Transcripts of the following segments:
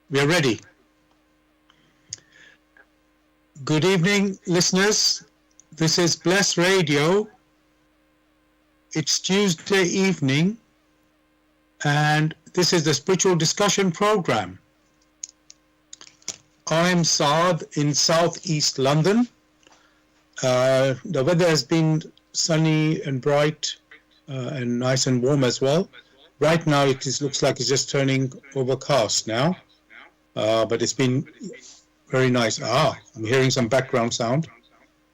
We are ready. Good evening, listeners. This is Bless Radio. It's Tuesday evening, and this is the Spiritual Discussion Program. I'm Saad in southeast London. The weather has been sunny and bright and nice and warm as well. Right now, looks like it's just turning overcast now. But it's been very nice. I'm hearing some background sound.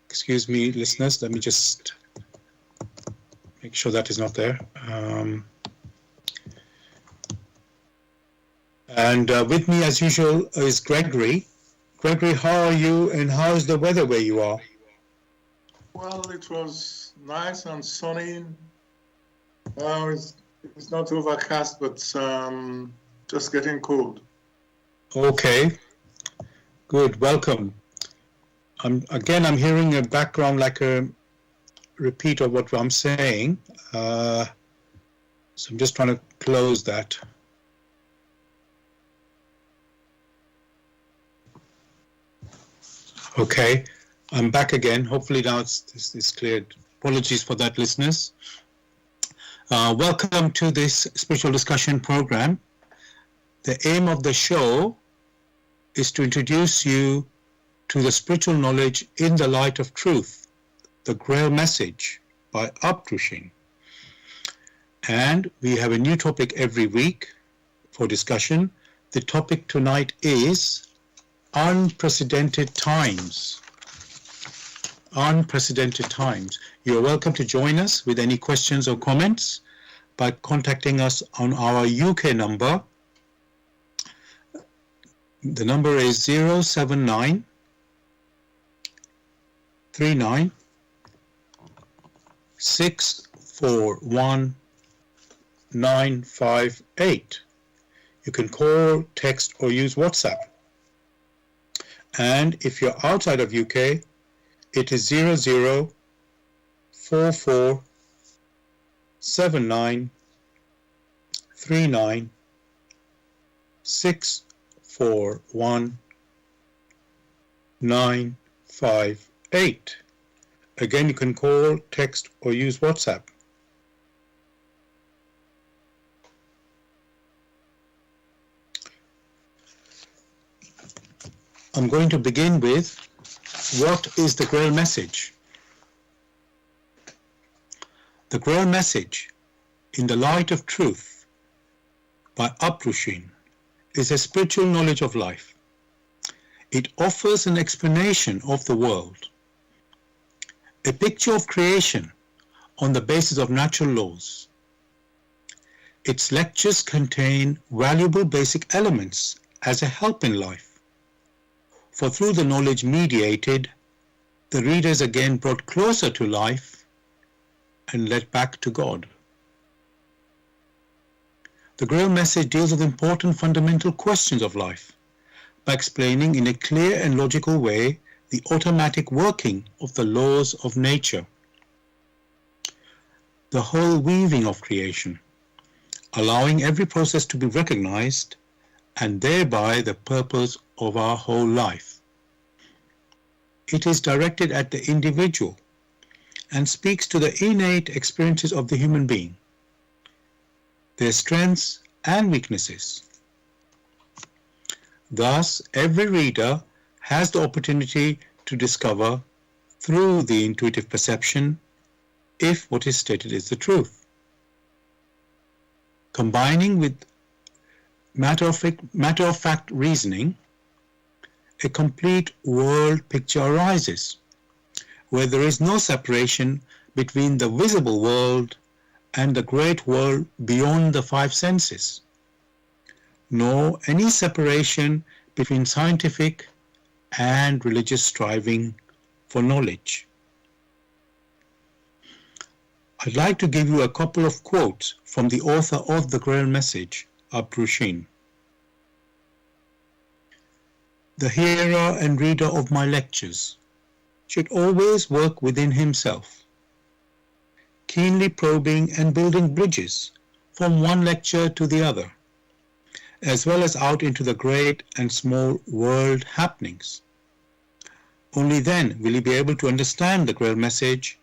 Excuse me, listeners. Let me just make sure that is not there. And with me, as usual, is Gregory. Gregory, how are you, and how's the weather where you are? Well, it was nice and sunny. It's not overcast, but just getting cold. Okay, good. Welcome. I'm hearing a background like a repeat of what I'm saying. So I'm just trying to close that. Okay, I'm back again. Hopefully now it's cleared. Apologies for that, listeners. Welcome to this spiritual discussion program. The aim of the show is to introduce you to the spiritual knowledge in the light of truth, the Grail Message by Abdushin. And we have a new topic every week for discussion. The topic tonight is unprecedented times. Unprecedented times. You're welcome to join us with any questions or comments by contacting us on our UK number. The number is 079 39 641 958. You can call, text, or use WhatsApp. And if you're outside of UK, it is 00 44 79 39 641 958. Again, you can call, text, or use WhatsApp. I'm going to begin with, what is the Grail Message? The Grail Message, in the light of truth, by Abdushin, is a spiritual knowledge of life. It offers an explanation of the world, a picture of creation on the basis of natural laws. Its lectures contain valuable basic elements as a help in life. For through the knowledge mediated, the reader is again brought closer to life and led back to God. The Grail Message deals with important fundamental questions of life by explaining in a clear and logical way the automatic working of the laws of nature, the whole weaving of creation, allowing every process to be recognized and thereby the purpose of our whole life. It is directed at the individual and speaks to the innate experiences of the human being, their strengths and weaknesses. Thus, every reader has the opportunity to discover through the intuitive perception if what is stated is the truth. Combining with matter-of-fact reasoning, a complete world picture arises, where there is no separation between the visible world and the great world beyond the five senses, nor any separation between scientific and religious striving for knowledge. I'd like to give you a couple of quotes from the author of the Grail Message, Abdushin. The hearer and reader of my lectures should always work within himself, keenly probing and building bridges from one lecture to the other, as well as out into the great and small world happenings. Only then will he be able to understand the Grail message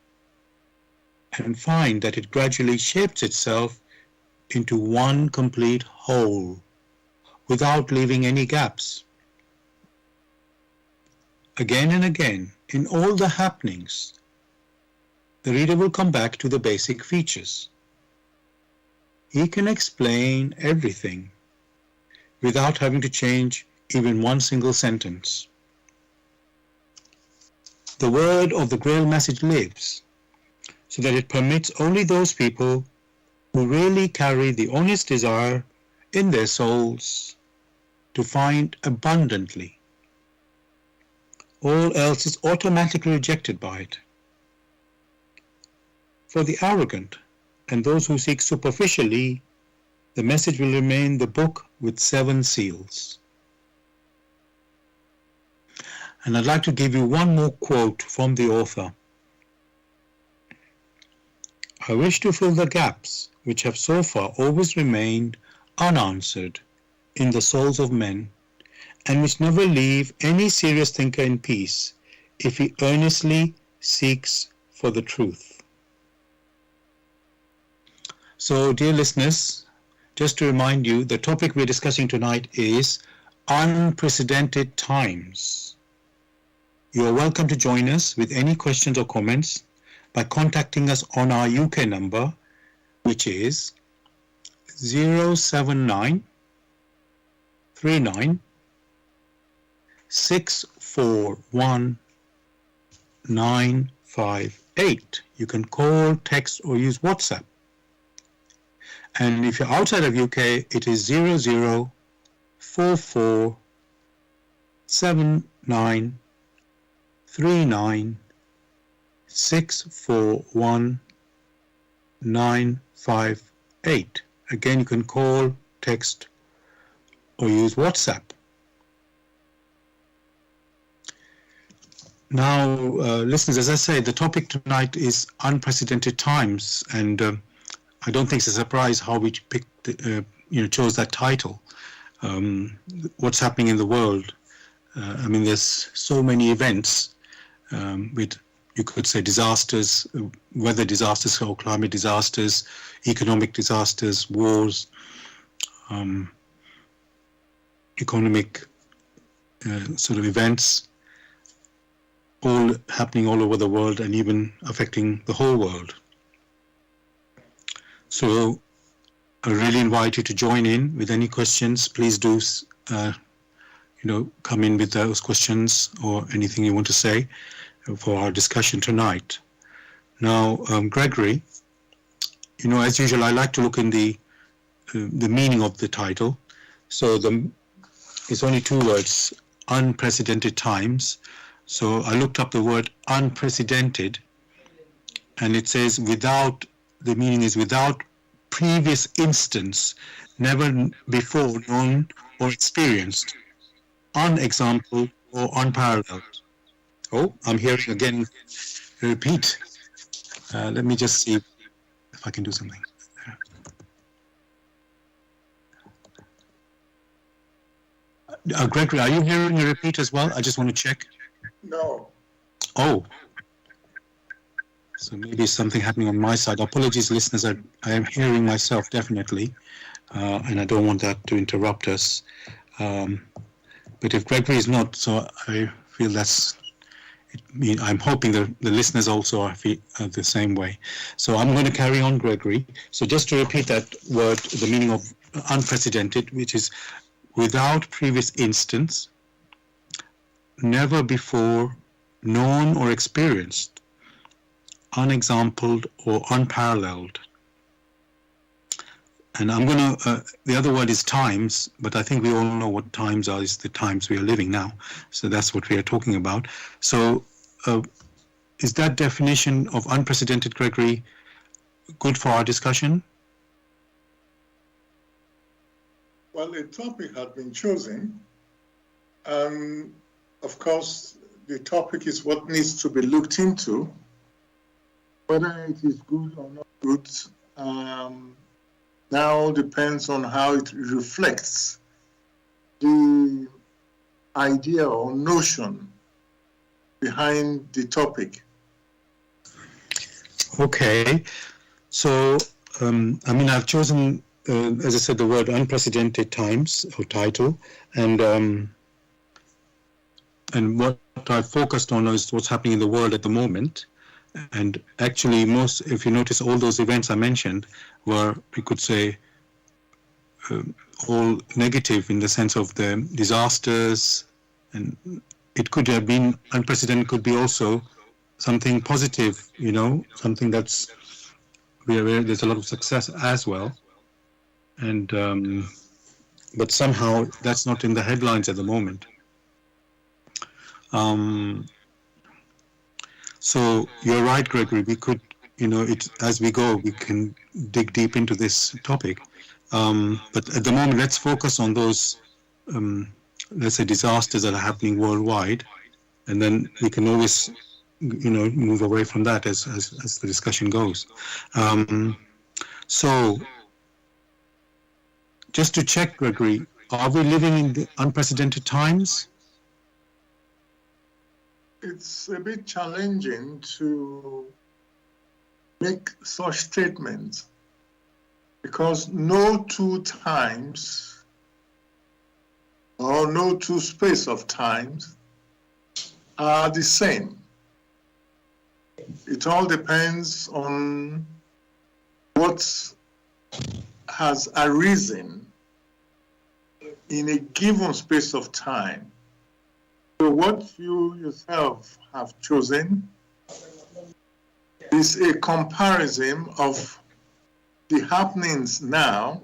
and find that it gradually shapes itself into one complete whole, without leaving any gaps. Again and again, in all the happenings, the reader will come back to the basic features. He can explain everything without having to change even one single sentence. The word of the Grail message lives, so that it permits only those people who really carry the honest desire in their souls to find abundantly. All else is automatically rejected by it. For the arrogant and those who seek superficially, the message will remain the book with 7 seals. And I'd like to give you one more quote from the author. I wish to fill the gaps which have so far always remained unanswered in the souls of men, and which never leave any serious thinker in peace if he earnestly seeks for the truth. So, dear listeners, just to remind you, the topic we're discussing tonight is unprecedented times. You are welcome to join us with any questions or comments by contacting us on our UK number, which is 079 39 641 958. You can call, text, or use WhatsApp. And if you're outside of UK, it is 0044 79 39 641 958. Again, you can call, text, or use WhatsApp. Now, listeners, as I say, the topic tonight is unprecedented times, and I don't think it's a surprise how we picked, chose that title. What's happening in the world? I mean, there's so many events with, you could say, disasters, weather disasters or climate disasters, economic disasters, wars, economic sort of events, all happening all over the world and even affecting the whole world. So I really invite you to join in with any questions. Please do, come in with those questions or anything you want to say for our discussion tonight. Now, Gregory, as usual, I like to look in the meaning of the title. So it's only 2 words, unprecedented times. So I looked up the word unprecedented, and it says the meaning is without previous instance, never before known or experienced, unexampled or unparalleled. Oh, I'm hearing again, repeat. Let me just see if I can do something. Gregory, are you hearing a repeat as well? I just want to check. No. Oh. So maybe something happening on my side. Apologies, listeners. I am hearing myself definitely, and I don't want that to interrupt us. But if Gregory is not, so I feel I'm hoping the listeners also are the same way. So I'm going to carry on, Gregory. So just to repeat that word, the meaning of unprecedented, which is without previous instance, never before known or experienced, unexampled or unparalleled. And I'm going to, the other word is times, but I think we all know what times are, is the times we are living now. So that's what we are talking about. So is that definition of unprecedented, Gregory, good for our discussion? Well, a topic had been chosen. Of course, the topic is what needs to be looked into. Whether it is good or not good now depends on how it reflects idea or notion behind the topic? Okay, so I've chosen, as I said, the word unprecedented times or title, and what I focused on is what's happening in the world at the moment. And actually, if you notice, all those events I mentioned were, we could say, all negative in the sense of the disasters, and it could have been unprecedented, could be also something positive, something that's where there's a lot of success as well. And but somehow that's not in the headlines at the moment. So you're right, Gregory. We could, as we go, we can dig deep into this topic. But at the moment, let's focus on those, let's say, disasters that are happening worldwide, and then we can always, move away from that as the discussion goes. So, just to check, Gregory, are we living in the unprecedented times? It's a bit challenging to make such statements because no two times or no two space of times are the same. It all depends on what has arisen in a given space of time. So what you yourself have chosen is a comparison of the happenings now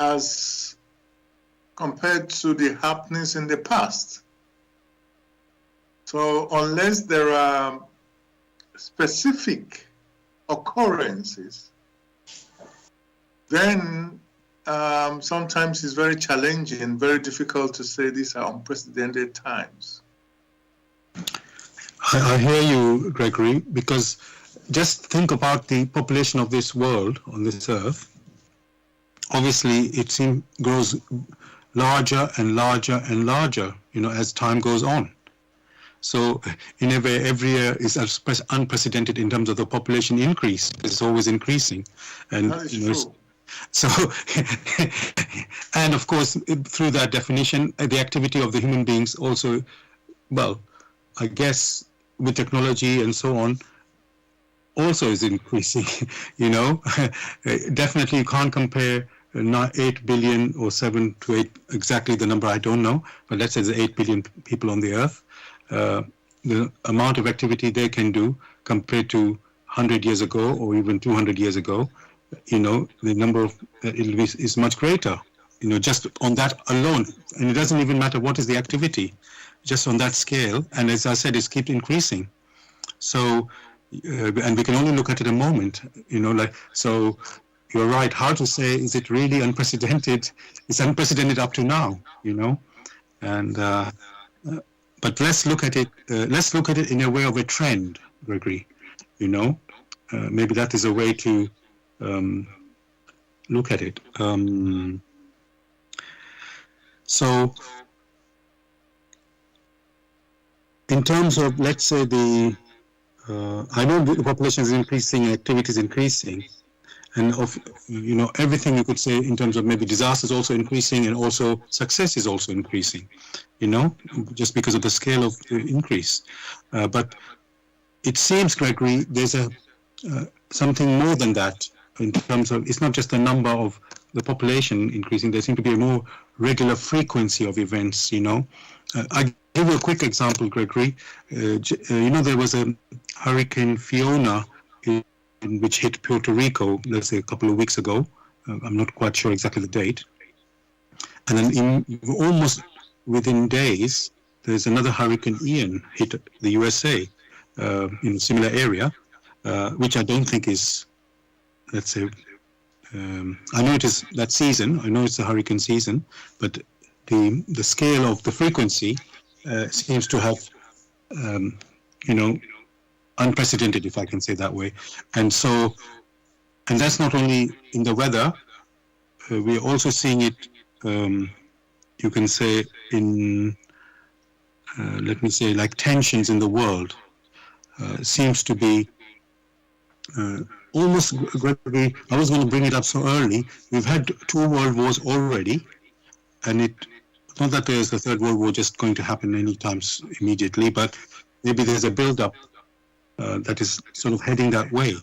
as compared to the happenings in the past. So unless there are specific occurrences, then sometimes it's very challenging, very difficult to say these are unprecedented times. I hear you, Gregory, because just think about the population of this world, on this earth. Obviously, it grows larger and larger and larger, as time goes on. So in a way, every year is unprecedented in terms of the population increase. It's always increasing. And, that is true. So, and of course, through that definition, the activity of the human beings also, well, I guess with technology and so on, also is increasing, Definitely you can't compare 8 billion or 7 to 8, exactly the number I don't know, but let's say there's 8 billion people on the earth. The amount of activity they can do compared to 100 years ago or even 200 years ago, the number of is much greater, just on that alone. And it doesn't even matter what is the activity, just on that scale. And as I said, it keeps increasing. So, and we can only look at it a moment, so you're right. How to say, is it really unprecedented? It's unprecedented up to now, and but let's look at it. Let's look at it in a way of a trend, Gregory. Maybe that is a way to look at it. So, in terms of, let's say, I know the population is increasing, activity is increasing, and of everything you could say in terms of maybe disasters also increasing, and also success is also increasing, just because of the scale of the increase. But it seems, Gregory, there's something more than that in terms of, it's not just the number of the population increasing. There seems to be a more regular frequency of events. I give you a quick example, Gregory. There was a Hurricane Fiona which hit Puerto Rico, let's say a couple of weeks ago. I'm not quite sure exactly the date. And then almost within days, there's another Hurricane Ian hit the USA in a similar area, which I don't think is, let's say, I know it is that season. I know it's the hurricane season, but the scale of the frequency seems to have, unprecedented, if I can say that way. And so, and that's not only in the weather. We're also seeing it you can say, in, let me say, like tensions in the world, seems to be almost, Gregory, I was going to bring it up so early. We've had 2 world wars already, and not that there's a 3rd World War just going to happen anytime immediately, but maybe there's a build-up that is sort of heading that way.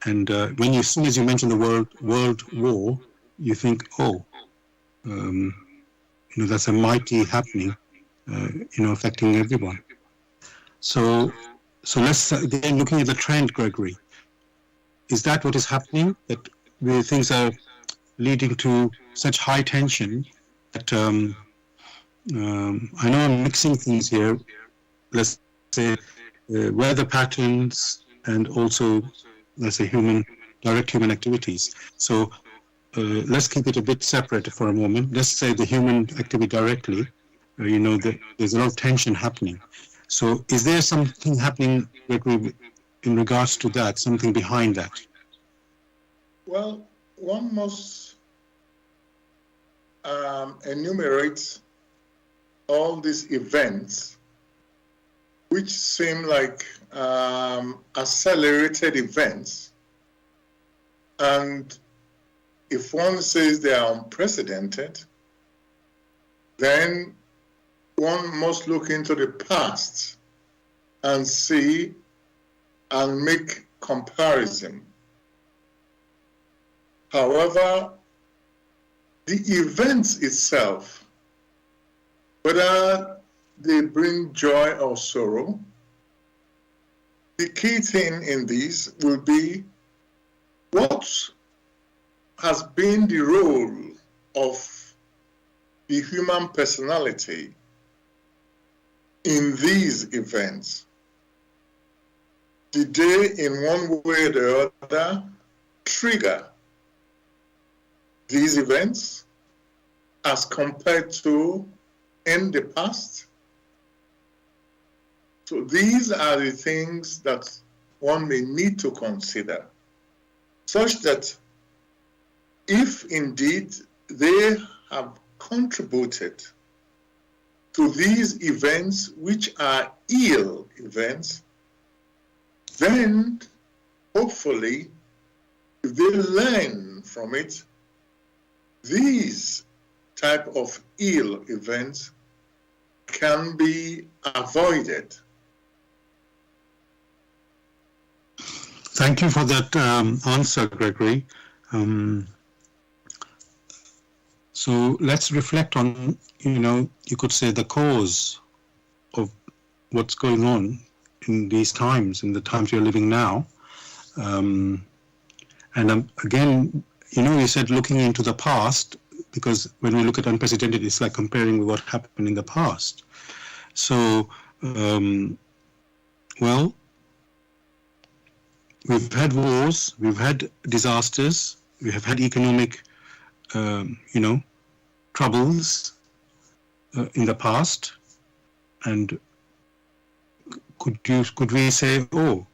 And when as soon as you mention the world war, you think, oh, that's a mighty happening, affecting everyone. So let's again, looking at the trend, Gregory. Is that what is happening? That things are leading to such high tension that I know I'm mixing things here. Let's say weather patterns and also, let's say, direct human activities. So let's keep it a bit separate for a moment. Let's say the human activity directly. There's a lot of tension happening. So is there something happening, Gregory, in regards to that, something behind that? Well, one must enumerate all these events which seem like accelerated events. And if one says they are unprecedented, then one must look into the past and see and make comparison. However, the events itself, whether they bring joy or sorrow, the key thing in these will be what has been the role of the human personality in these events. Did they, in one way or the other, trigger these events as compared to in the past? So these are the things that one may need to consider, such that if indeed they have contributed to these events, which are ill events, then hopefully, if they learn from it, these type of ill events can be avoided. Thank you for that answer, Gregory. So let's reflect on, you could say the cause of what's going on in these times, in the times you're living now. And again, you said looking into the past, because when we look at unprecedented, it's like comparing with what happened in the past. So, well, we've had wars, we've had disasters, we have had economic, troubles in the past, and could we say, oh,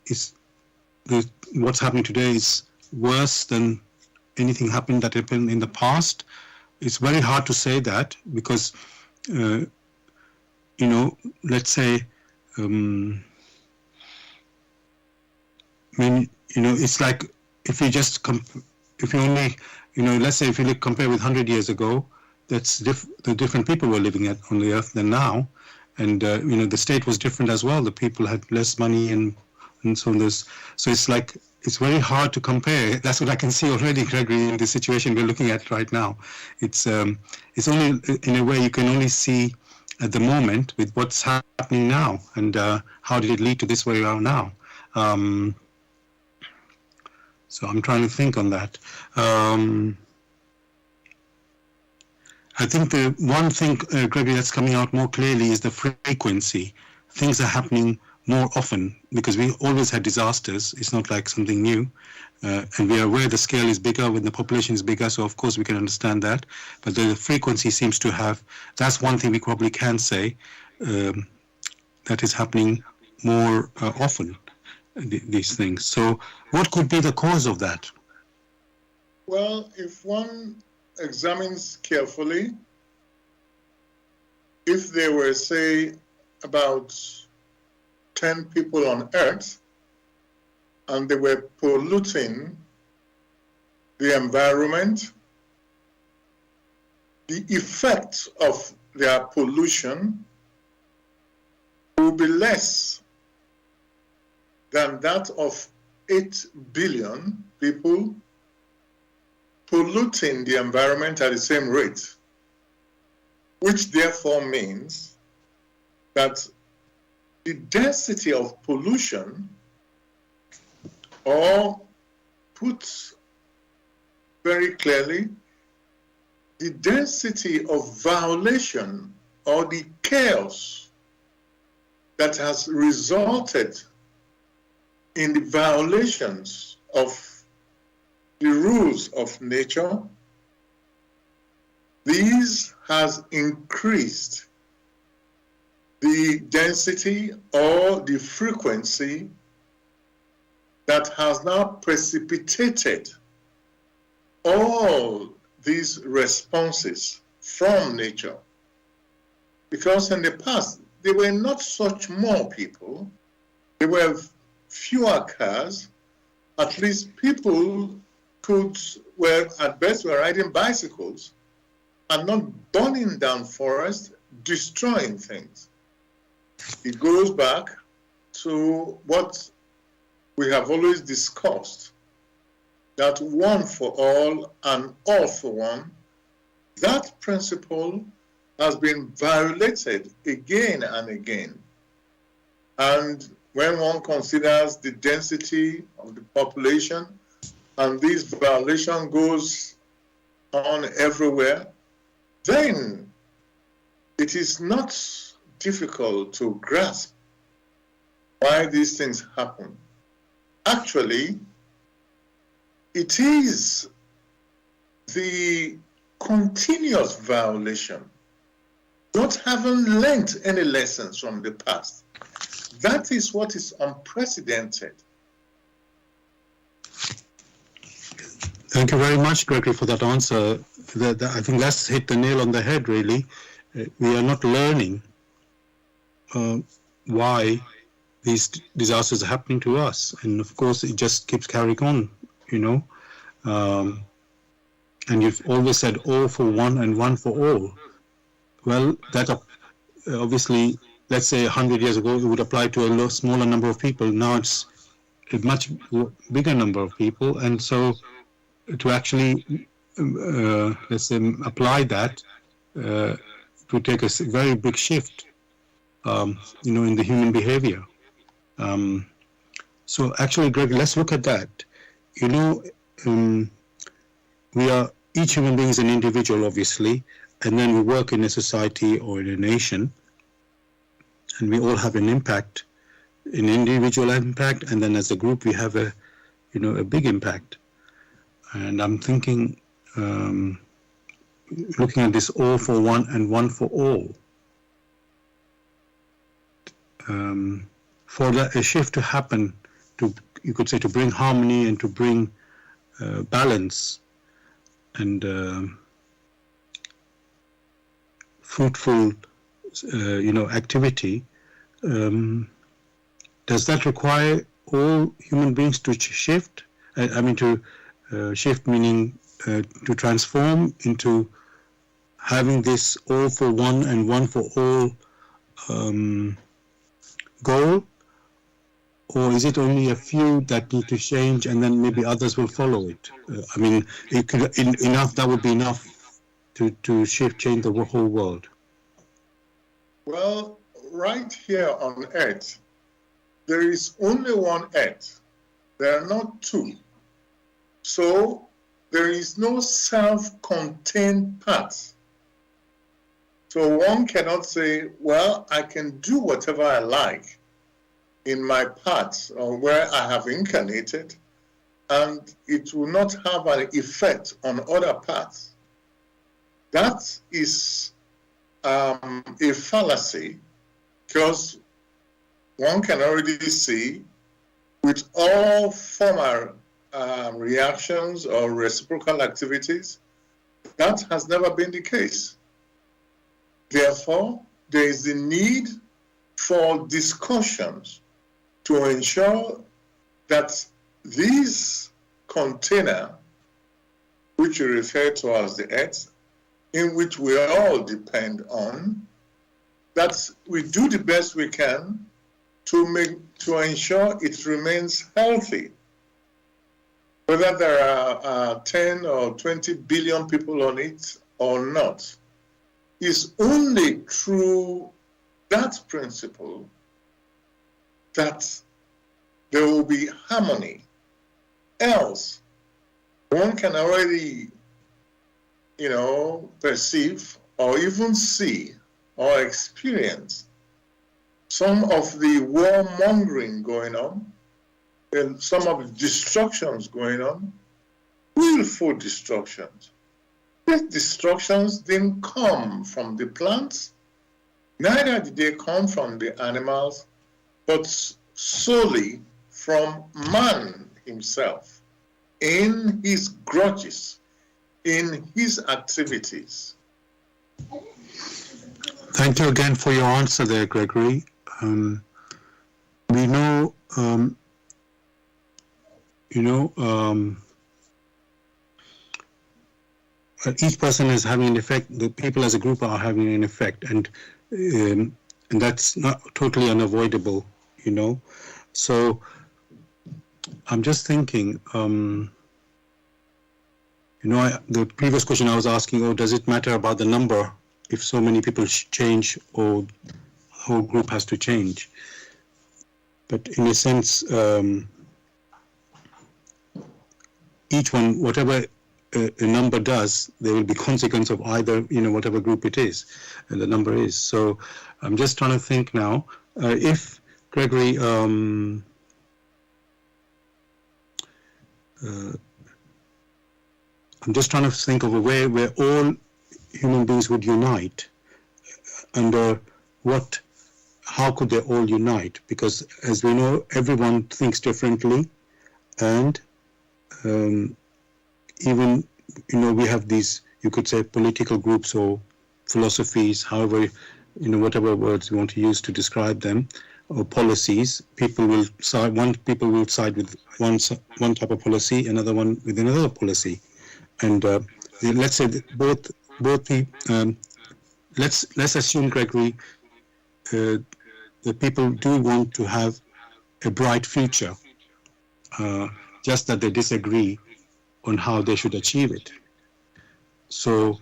what's happening today is worse than anything that happened in the past? It's very hard to say that, because let's say it's like if you just if you only let's say if you compare with 100 years ago, that's the different people were living on the earth than now, and the state was different as well. The people had less money and so on. So it's like it's very hard to compare. That's what I can see already, Gregory, in the situation we're looking at right now. It's only in a way you can only see at the moment with what's happening now, and how did it lead to this way around now. So I'm trying to think on that. I think the one thing, Gregory, that's coming out more clearly is the frequency. Things are happening more often because we always had disasters. It's not like something new. And we are aware the scale is bigger when the population is bigger, so of course we can understand that. But the frequency seems to have, that's one thing we probably can say, that is happening more often, these things. So what could be the cause of that? Well, if one examines carefully, if there were, say, about 10 people on Earth, and they were polluting the environment, the effect of their pollution will be less than that of 8 billion people polluting the environment at the same rate, which therefore means that the density of pollution, or put very clearly, the density of violation or the chaos that has resulted in the violations of the rules of nature, these has increased the density or the frequency that has now precipitated all these responses from nature. Because in the past, there were not such more people, there were fewer cars, at least people were at best were riding bicycles and not burning down forests, destroying things. It goes back to what we have always discussed, that one for all and all for one. That principle has been violated again and again. And when one considers the density of the population, and this violation goes on everywhere, then it is not difficult to grasp why these things happen. Actually, it is the continuous violation, not having learned any lessons from the past. That is what is unprecedented. Thank you very much, Gregory, for that answer. I think that's hit the nail on the head, really. We are not learning why these disasters are happening to us. And of course, it just keeps carrying on, you know. And you've always said all for one and one for all. Well, that obviously, let's say 100 years ago, it would apply to a smaller number of people. Now it's a much bigger number of people. And so to actually, let's say, apply that, to take a very big shift, you know, in the human behavior. So actually, Greg, let's look at that. You know, each human being is an individual, obviously, and then we work in a society or in a nation, and we all have an impact, an individual impact, and then as a group we have a big impact. And I'm thinking, looking at this all for one and one for all, for a shift to happen, you could say, to bring harmony and to bring balance and fruitful, activity. Does that require all human beings to shift? Shift meaning to transform into having this all for one and one for all goal? Or is it only a few that need to change and then maybe others will follow it? It could that would be enough to change the whole world. Well, right here on Earth, there is only one Earth. There are not two. So there is no self-contained path. So one cannot say, well, I can do whatever I like in my path or where I have incarnated, and it will not have an effect on other paths. That is a fallacy, because one can already see with all former reactions or reciprocal activities, that has never been the case. Therefore, there is the need for discussions to ensure that this container, which you refer to as the earth, in which we all depend on, that we do the best we can to ensure it remains healthy. Whether there are 10 or 20 billion people on it or not, is only through that principle that there will be harmony. Else, one can already, perceive or even see or experience some of the warmongering going on and some of the destructions going on, willful destructions. These destructions didn't come from the plants, neither did they come from the animals, but solely from man himself, in his grudges, in his activities. Thank you again for your answer there, Gregory. We know, each person is having an effect. The people as a group are having an effect, and that's not totally unavoidable. So I'm just thinking. The previous question I was asking, does it matter about the number if so many people change, or the whole group has to change? But in a sense, each one, whatever a number does, there will be consequence of either, whatever group it is, and the number is. So I'm just trying to think now, if Gregory, I'm just trying to think of a way where all human beings would unite. Under how could they all unite? Because as we know, everyone thinks differently, and even, we have these, you could say, political groups or philosophies, however, whatever words we want to use to describe them, or policies. People will side with one type of policy, another one with another policy. And let's say that let's assume, Gregory, that people do want to have a bright future, just that they disagree on how they should achieve it. So,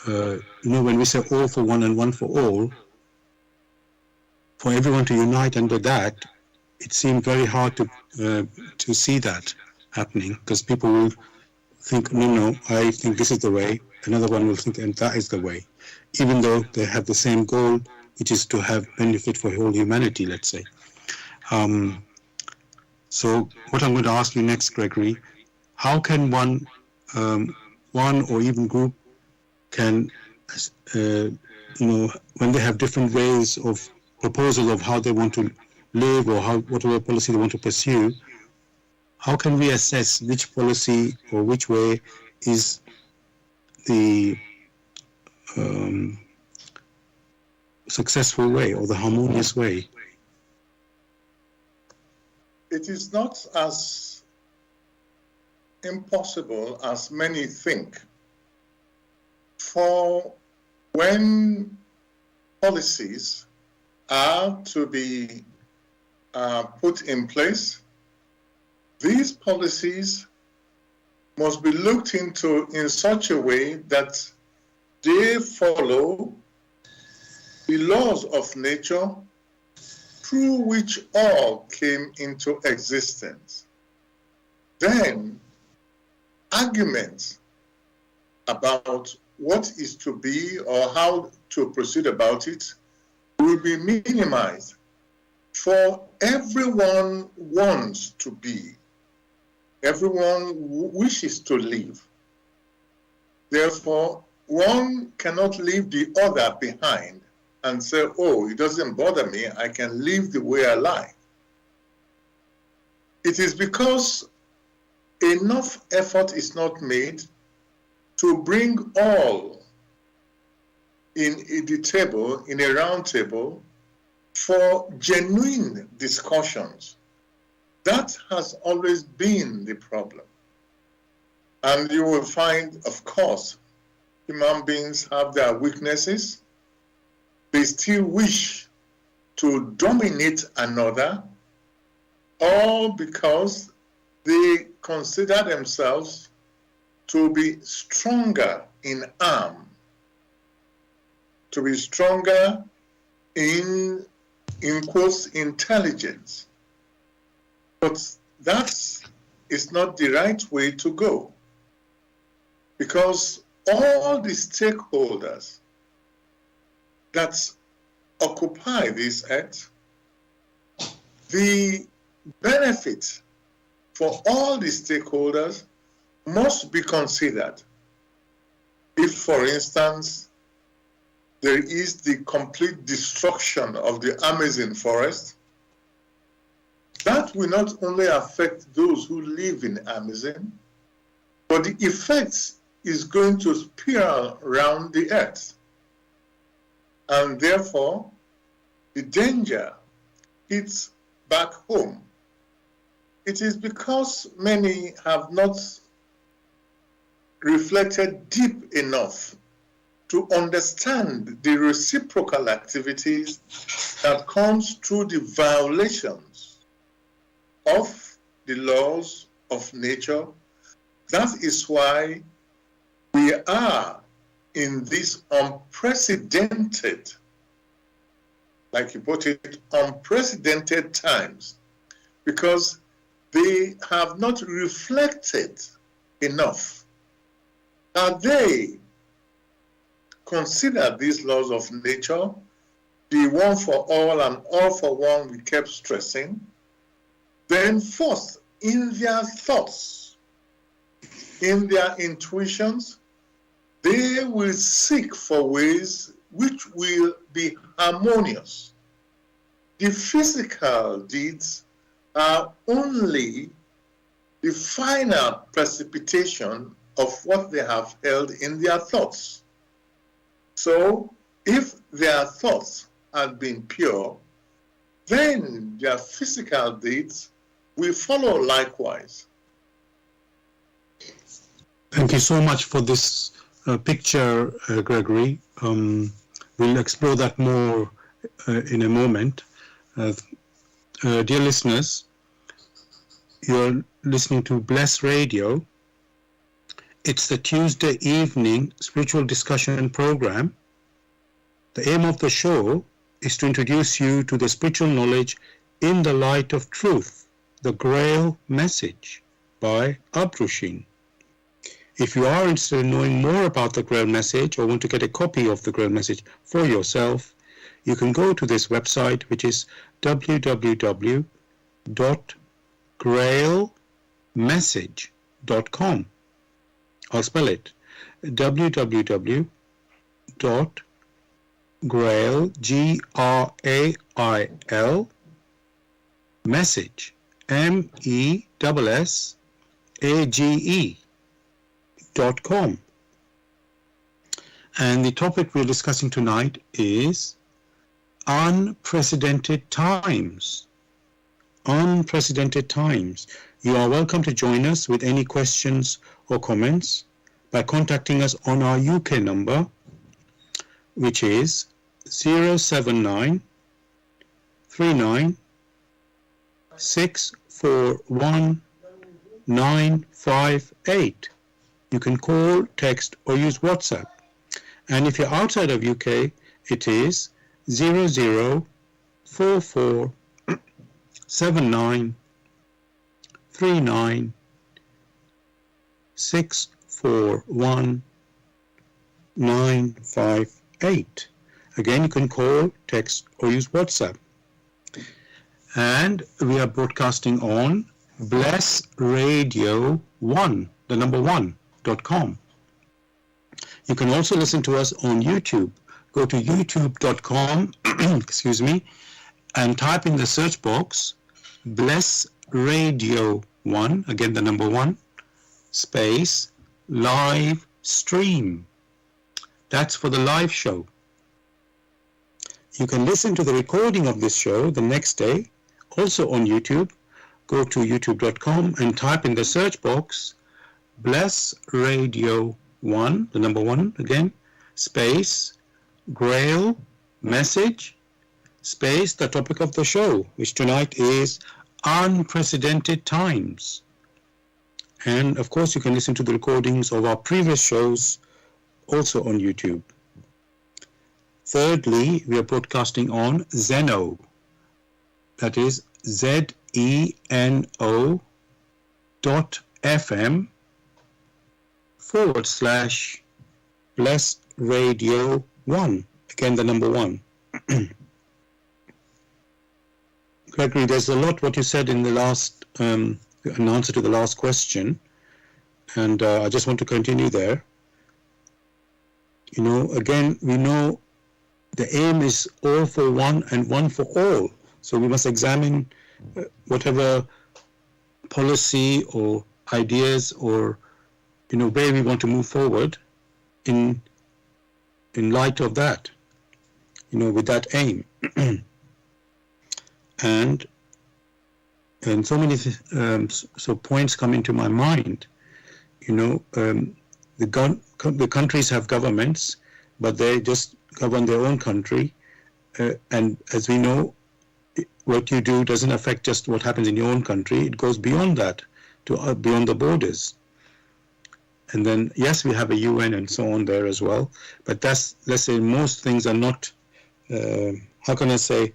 when we say all for one and one for all, for everyone to unite under that, it seemed very hard to see that happening, because people will think, no, I think this is the way. Another one will think, and that is the way, even though they have the same goal, which is to have benefit for whole humanity, let's say. So what I'm going to ask you next, Gregory, how can one or even group can, when they have different ways of proposal of how they want to live, or whatever policy they want to pursue, how can we assess which policy or which way is the successful way or the harmonious way? It is not as impossible as many think. For when policies are to be put in place, these policies must be looked into in such a way that they follow the laws of nature through which all came into existence. Then arguments about what is to be or how to proceed about it will be minimized, for everyone wants to be. Everyone wishes to live. Therefore, one cannot leave the other behind and say, oh, it doesn't bother me, I can live the way I like. It is because enough effort is not made to bring all in a round table for genuine discussions. That has always been the problem. And you will find, of course, human beings have their weaknesses. They still wish to dominate another, all because they consider themselves to be stronger in arm, to be stronger in quotes, intelligence. But that is not the right way to go, because all the stakeholders that occupy this earth, the benefit for all the stakeholders must be considered. If, for instance, there is the complete destruction of the Amazon forest, that will not only affect those who live in Amazon, but the effect is going to spiral around the earth. And therefore, the danger hits back home. It is because many have not reflected deep enough to understand the reciprocal activities that comes through the violations of the laws of nature. That is why we are in this unprecedented, like you put it, unprecedented times, because they have not reflected enough. Now they consider these laws of nature, the one for all and all for one we kept stressing, then first in their thoughts, in their intuitions, they will seek for ways which will be harmonious. The physical deeds are only the final precipitation of what they have held in their thoughts. So if their thoughts had been pure, then their physical deeds will follow likewise. Thank you so much for this picture, Gregory. We'll explore that more in a moment. Dear listeners, you're listening to Bless Radio. It's the Tuesday evening spiritual discussion program. The aim of the show is to introduce you to the spiritual knowledge in the light of truth, the Grail Message by Abdrusheen. If you are interested in knowing more about the Grail Message or want to get a copy of the Grail Message for yourself, you can go to this website, which is www.grailmessage.com. I'll spell it. www.grail, Grail, message, MESSAGE.com. And the topic we're discussing tonight is unprecedented times. Unprecedented times. You are welcome to join us with any questions or comments by contacting us on our UK number, which is 079 39 641 958. You can call, text, or use WhatsApp. And if you're outside of UK, it is 0044 79 39 641 958. Again, you can call, text, or use WhatsApp. And we are broadcasting on Bless Radio 1, the number 1.com. You can also listen to us on YouTube. Go to youtube.com, excuse me, and type in the search box, Bless Radio 1, again the number 1, space, live stream. That's for the live show. you can listen to the recording of this show the next day, also on YouTube. Go to youtube.com and type in the search box Bless Radio 1, the number 1 again, space, Grail Message, space, the topic of the show, which tonight is Unprecedented Times. And of course, you can listen to the recordings of our previous shows also on YouTube. Thirdly, we are broadcasting on Zeno. That is ZENO.FM /Bless Radio 1. Again, the number 1. Gregory, there's a lot what you said in the last, in answer to the last question. And I just want to continue there. You know, again, we know the aim is all for one and one for all. So we must examine whatever policy or ideas or, you know, where we want to move forward in light of that, you know, with that aim. and so many points come into my mind. You know, the countries have governments, but they just govern their own country. And as we know, what you do doesn't affect just what happens in your own country. It goes beyond that, to beyond the borders. And then, yes, we have a UN and so on there as well. But that's, let's say, most things are not, how can I say,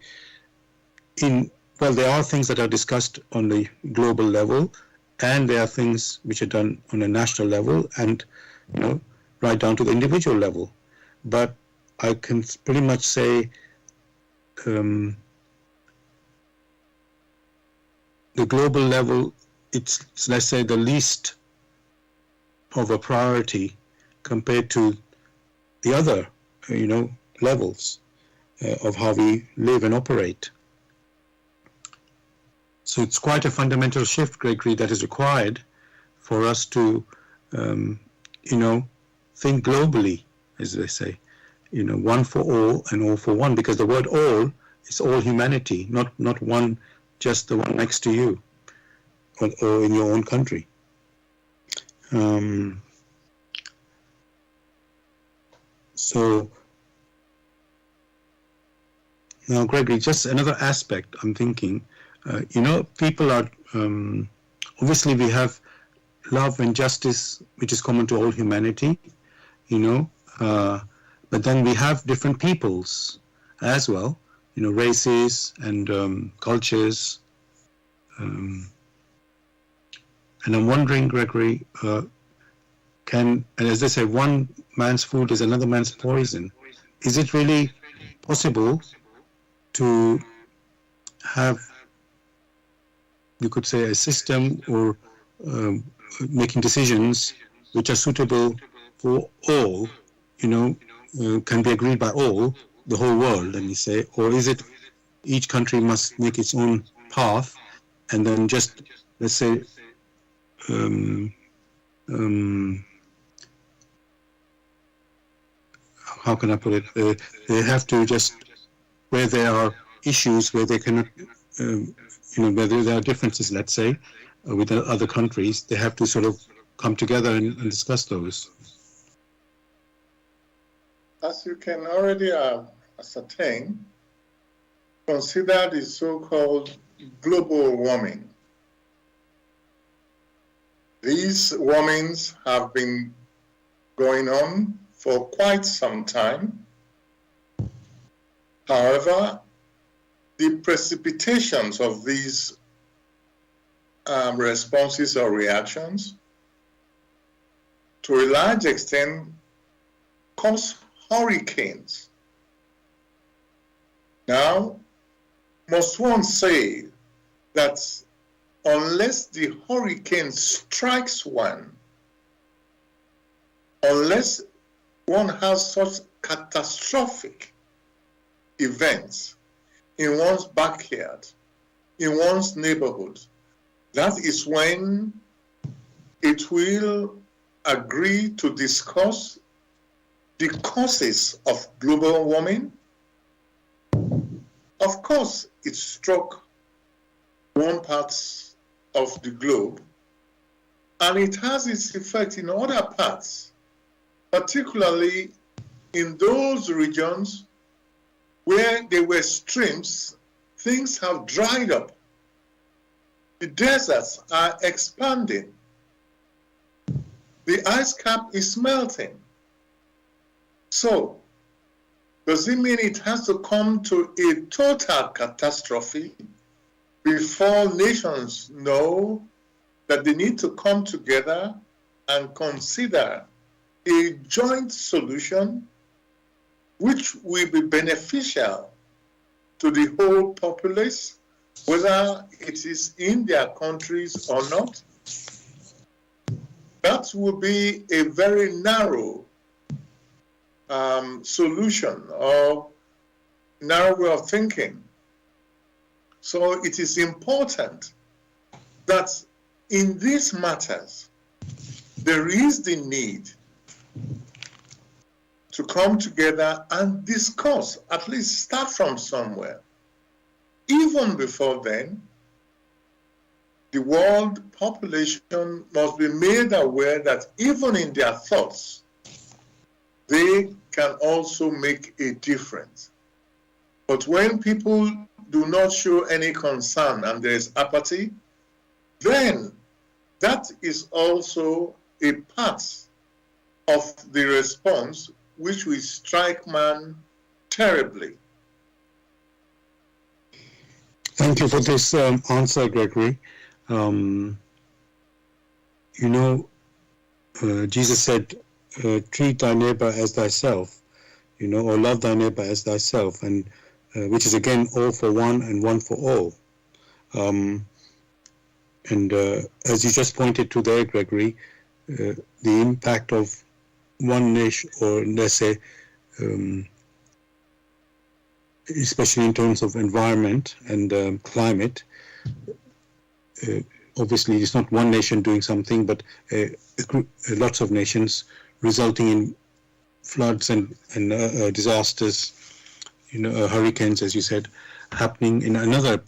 well, there are things that are discussed on the global level, and there are things which are done on a national level and, you know, right down to the individual level. But I can pretty much say the global level, it's, let's say, the least of a priority compared to the other, you know, levels of how we live and operate. So it's quite a fundamental shift, Gregory, that is required for us to, you know, think globally, as they say, you know, one for all and all for one, because the word all is all humanity, not one, just the one next to you or in your own country. So now, Gregory, just another aspect I'm thinking, you know, people are, obviously we have love and justice, which is common to all humanity, you know, but then we have different peoples as well, you know, races and cultures. And I'm wondering, Gregory, and as they say, one man's food is another man's poison. Is it really possible to have, you could say, a system or making decisions which are suitable for all, you know, can be agreed by all, the whole world, let me say, or is it each country must make its own path and then just, let's say, how can I put it? They have to just, where there are issues where they cannot, you know, where there are differences, let's say, with other countries, they have to sort of come together and discuss those. As you can already ascertain, consider the so-called global warming. These warmings have been going on for quite some time. However, the precipitations of these responses or reactions, to a large extent, cause hurricanes. Now, must one say that unless the hurricane strikes one, unless one has such catastrophic events in one's backyard, in one's neighborhood, that is when it will agree to discuss the causes of global warming Of course, it struck one part of the globe, and it has its effect in other parts, particularly in those regions where there were streams. Things have dried up. The deserts are expanding. The ice cap is melting. So, does it mean it has to come to a total catastrophe before nations know that they need to come together and consider a joint solution which will be beneficial to the whole populace, whether it is in their countries or not? That would be a very narrow solution or narrow way of thinking. So it is important that in these matters, there is the need to come together and discuss, at least start from somewhere. Even before then, the world population must be made aware that even in their thoughts, they can also make a difference. But when people do not show any concern and there is apathy, then that is also a part of the response which will strike man terribly. Thank you for this answer, Gregory. Jesus said, treat thy neighbor as thyself, or love thy neighbor as thyself, and which is again all for one and one for all. As you just pointed to there, Gregory, the impact of one nation, or let's say, especially in terms of environment and climate, obviously it's not one nation doing something, but lots of nations, resulting in floods and disasters, hurricanes, as you said, happening in another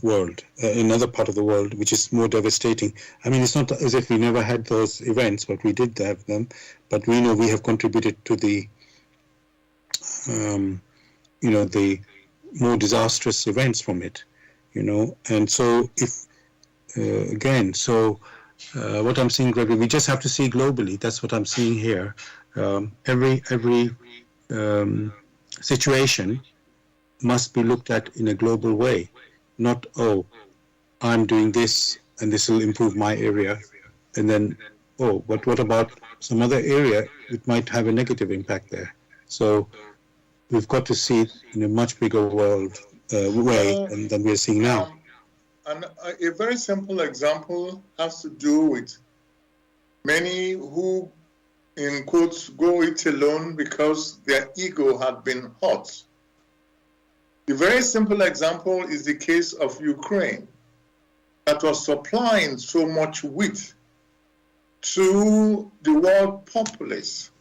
world, another part of the world, which is more devastating. I mean, it's not as if we never had those events, but we did have them. But we know we have contributed to the, the more disastrous events from it, And so, if what I'm seeing, Gregory, we just have to see globally. That's what I'm seeing here. Every situation must be looked at in a global way, not, I'm doing this and this will improve my area, and then, but what about some other area? It might have a negative impact there. So we've got to see it in a much bigger way than we're seeing now. And a very simple example has to do with many who, in quotes, go it alone because their ego had been hurt. The very simple example is the case of Ukraine, that was supplying so much wheat to the world populace.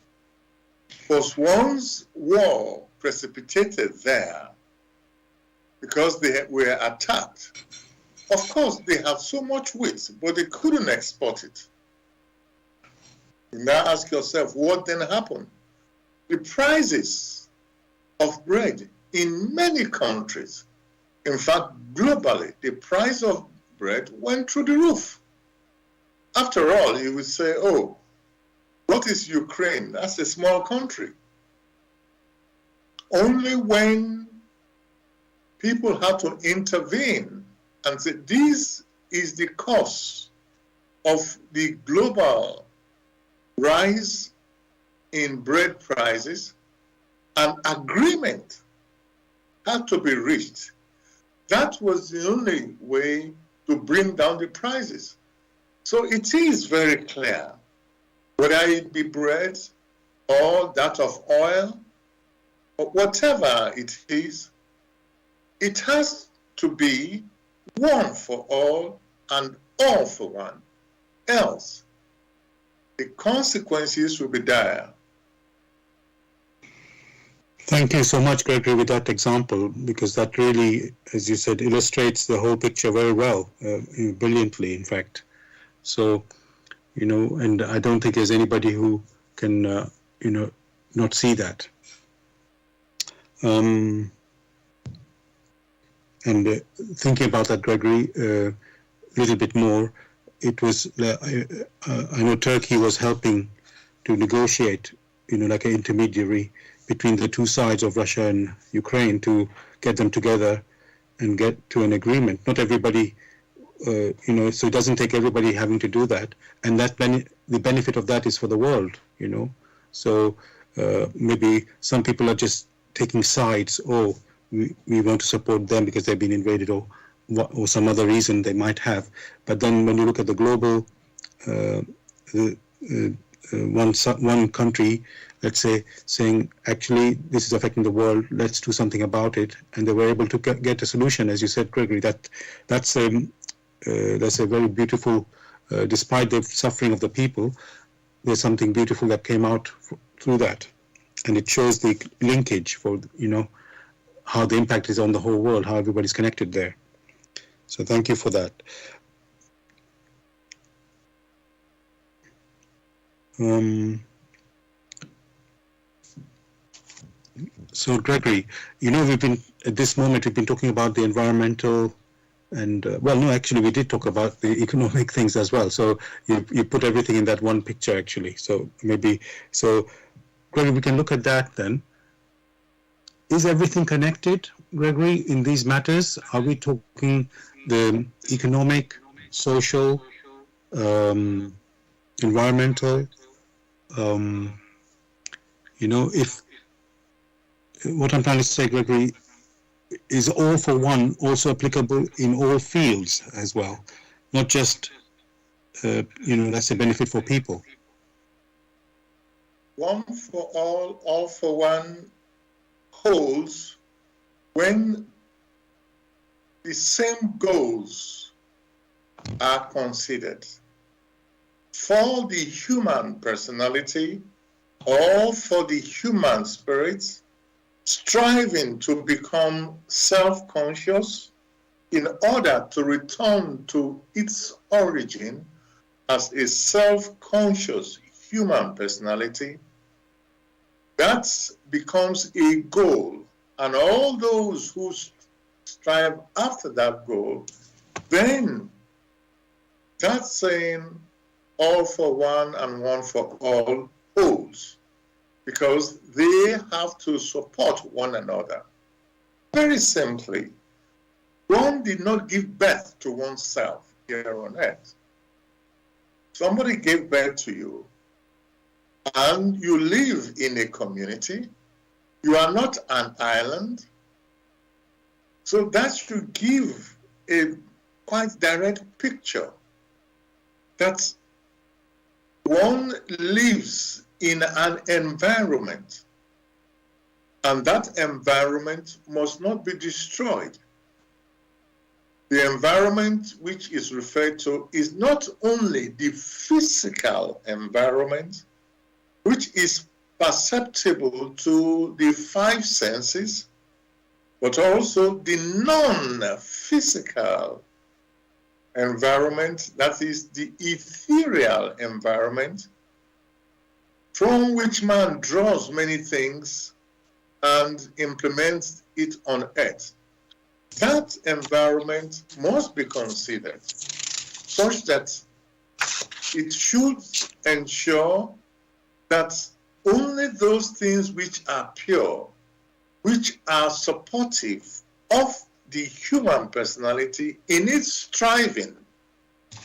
Was once war precipitated there because they were attacked. Of course, they had so much wheat, but they couldn't export it. You now ask yourself, what then happened? The prices of bread in many countries, in fact, globally, the price of bread went through the roof. After all, you would say, what is Ukraine? That's a small country. Only when people had to intervene and say, this is the cause of the global rise in bread prices, an agreement had to be reached. That was the only way to bring down the prices. So it is very clear, whether it be bread or that of oil, or whatever it is, it has to be one for all and all for one. Else, the consequences will be dire. Thank you so much, Gregory, with that example, because that really, as you said, illustrates the whole picture very well, brilliantly, in fact. So, and I don't think there's anybody who can, not see that. And thinking about that, Gregory, a little bit more, it was, I know Turkey was helping to negotiate, like an intermediary between the two sides of Russia and Ukraine to get them together and get to an agreement. Not everybody, so it doesn't take everybody having to do that. And that the benefit of that is for the world, So maybe some people are just taking sides. Oh, we want to support them because they've been invaded, or some other reason they might have. But then when you look at the global, one country, let's say, saying, actually, this is affecting the world, let's do something about it, and they were able to get a solution, as you said, Gregory. That's a very beautiful, despite the suffering of the people, there's something beautiful that came out through that, and it shows the linkage for, how the impact is on the whole world, how everybody's connected there. So thank you for that. So Gregory, we've been, at this moment, we've been talking about the environmental and, actually we did talk about the economic things as well. So you put everything in that one picture, actually. So Gregory, we can look at that then. Is everything connected, Gregory, in these matters? Are we talking the economic, social, environmental, if what I'm trying to say, Gregory, is all for one also applicable in all fields as well, not just, that's a benefit for people. One for all for one holds when the same goals are considered. For the human personality or for the human spirit, striving to become self-conscious in order to return to its origin as a self-conscious human personality, that becomes a goal. And all those who strive after that goal, then that saying, all for one and one for all, holds, because they have to support one another. Very simply, one did not give birth to oneself here on earth. Somebody gave birth to you, and you live in a community. You are not an island. So that should give a quite direct picture that one lives in an environment, and that environment must not be destroyed. The environment which is referred to is not only the physical environment, which is perceptible to the five senses, but also the non-physical environment, that is the ethereal environment, from which man draws many things and implements it on earth. That environment must be considered such that it should ensure that only those things which are pure, which are supportive of the human personality in its striving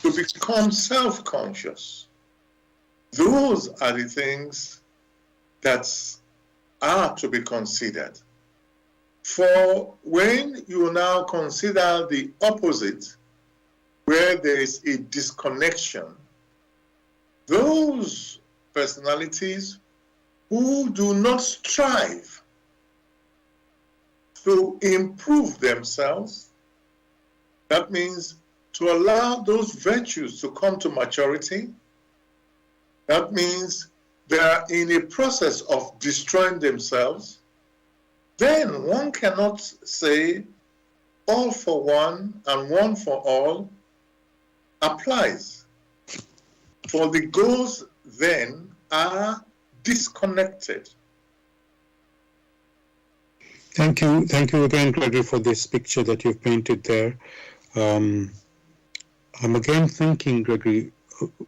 to become self-conscious, those are the things that are to be considered. For when you now consider the opposite, where there is a disconnection, those personalities who do not strive to improve themselves, that means to allow those virtues to come to maturity, that means they are in a process of destroying themselves, then one cannot say all for one and one for all applies. For the goals then are disconnected. Thank you again, Gregory, for this picture that you've painted there. I'm again thinking, Gregory,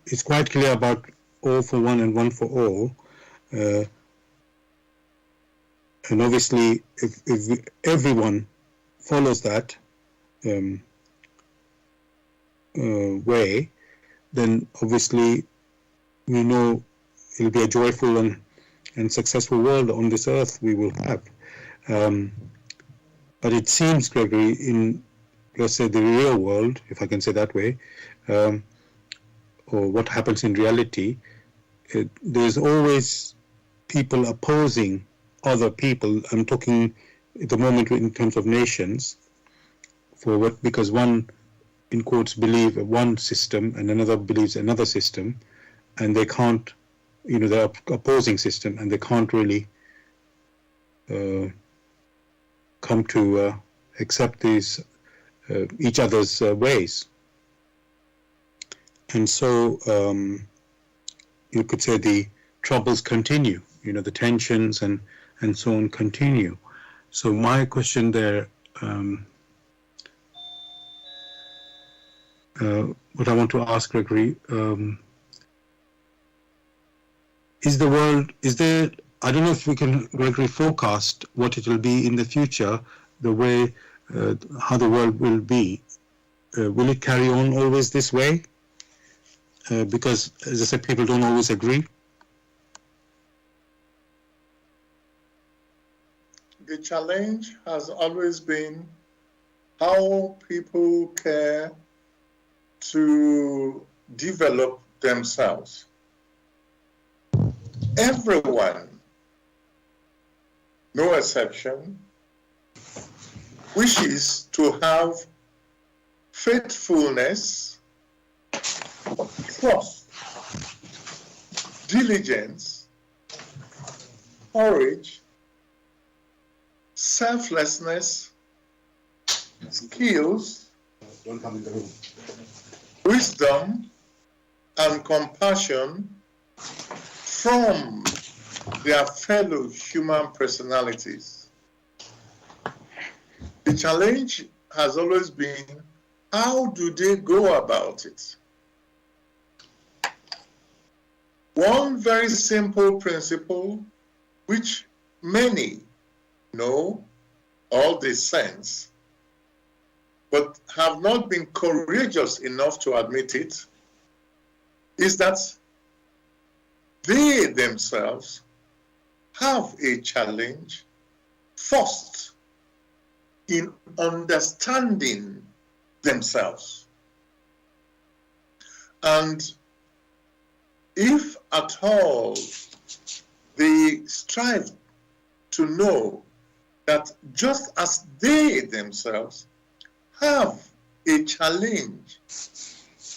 it's quite clear about all for one and one for all. And obviously, if everyone follows that way, then obviously we know it'll be a joyful and successful world on this earth we will have. But it seems, Gregory, in, let's say, the real world, if I can say that way, or what happens in reality, there's always people opposing other people. I'm talking at the moment in terms of nations, because one, in quotes, believe one system and another believes another system, and they can't, they're opposing system, and they can't really come to accept these each other's ways. And so you could say the troubles continue, the tensions and so on continue. So my question there, what I want to ask, Gregory, is there, I don't know if we can, Gregory, forecast what it will be in the future, the way, how the world will be. Will it carry on always this way? Because, as I said, people don't always agree. The challenge has always been how people care to develop themselves. Everyone, no exception, wishes to have faithfulness, trust, diligence, courage, selflessness, skills, wisdom, and compassion from their fellow human personalities. The challenge has always been, how do they go about it? One very simple principle, which many know all the sense, but have not been courageous enough to admit it, is that they themselves have a challenge first in understanding themselves. And if at all they strive to know that just as they themselves have a challenge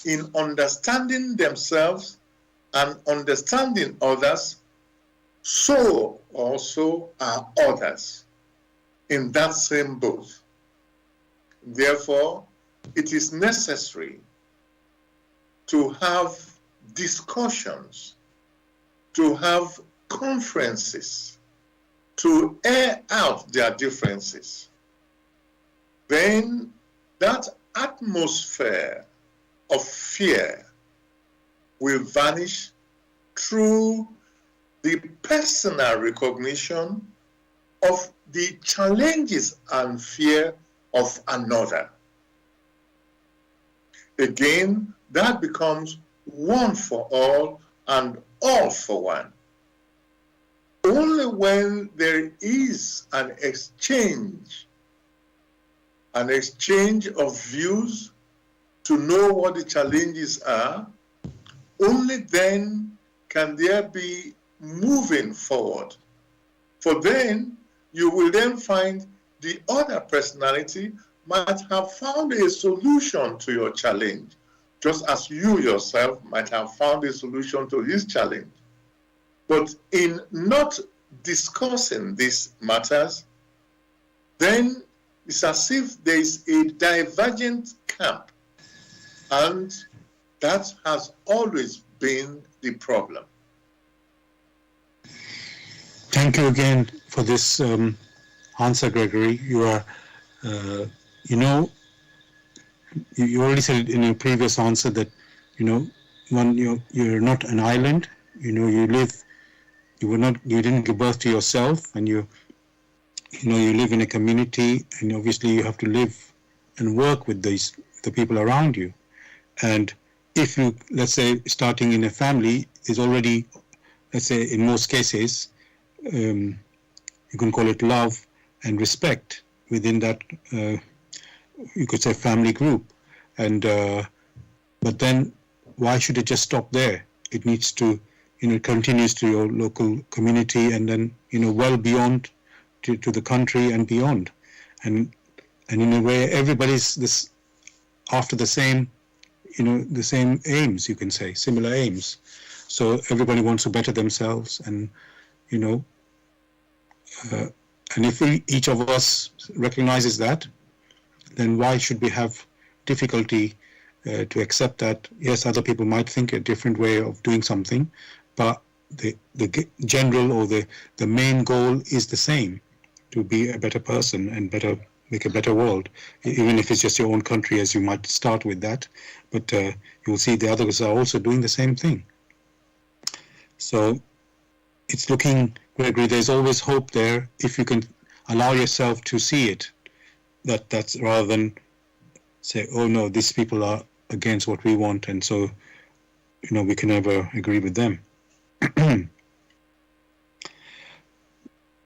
in understanding themselves and understanding others, so also are others in that same boat. Therefore, it is necessary to have discussions, to have conferences, to air out their differences. Then that atmosphere of fear will vanish through the personal recognition of the challenges and fear of another. Again, that becomes one for all and all for one. Only when there is an exchange of views to know what the challenges are, only then can there be moving forward. For then, you will then find the other personality might have found a solution to your challenge, just as you yourself might have found a solution to his challenge. But in not discussing these matters, then it's as if there is a divergent camp, and that has always been the problem. Thank you again for this answer, Gregory. You are, you already said in your previous answer that, you're not an island. You didn't give birth to yourself, and you live in a community, and obviously you have to live and work with the people around you. And if you, let's say, starting in a family is already, let's say, in most cases, you can call it love and respect within that, you could say, family group. And but then why should it just stop there? It needs to, it continues to your local community, and then, well beyond to the country and beyond. And in a way, everybody's after the same, the same aims, you can say, similar aims. So everybody wants to better themselves, and, and if each of us recognizes that, then why should we have difficulty to accept that, yes, other people might think a different way of doing something, but the general or the main goal is the same, to be a better person and make a better world, even if it's just your own country, as you might start with that. But you'll see the others are also doing the same thing. So it's looking, Gregory, there's always hope there if you can allow yourself to see it. That's rather than say, oh no, these people are against what we want, and so we can never agree with them.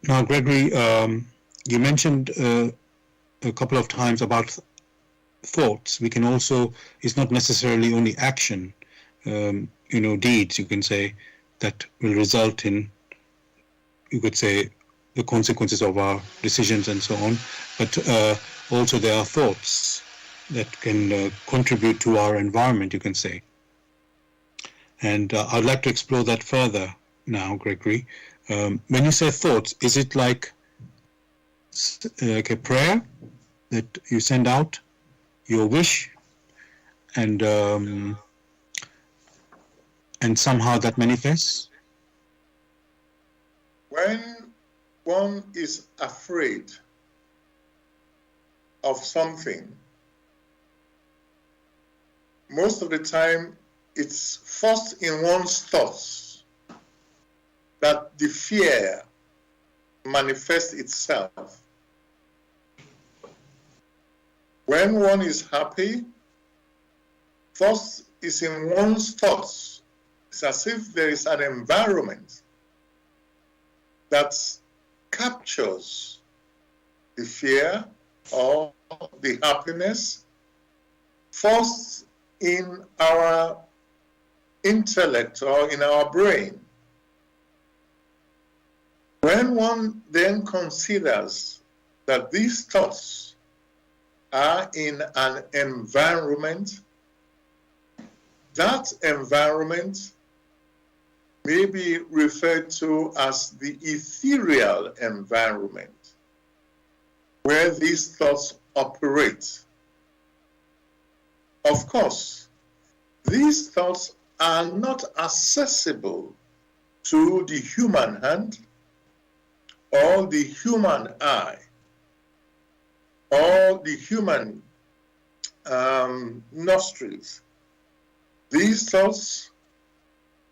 Now, Gregory, you mentioned a couple of times about thoughts. We can also, it's not necessarily only action, deeds, you can say, that will result in, you could say, the consequences of our decisions and so on, but also there are thoughts that can contribute to our environment, you can say. And I'd like to explore that further now, Gregory. When you say thoughts, is it like a prayer that you send out, your wish, and somehow that manifests? When one is afraid of something, most of the time it's first in one's thoughts that the fear manifests itself. When one is happy, first is in one's thoughts. It's as if there is an environment that captures the fear or the happiness first in our intellect or in our brain. When one then considers that these thoughts are in an environment, that environment may be referred to as the ethereal environment, where these thoughts operate. Of course, these thoughts are not accessible to the human hand or the human eye or the human nostrils. These thoughts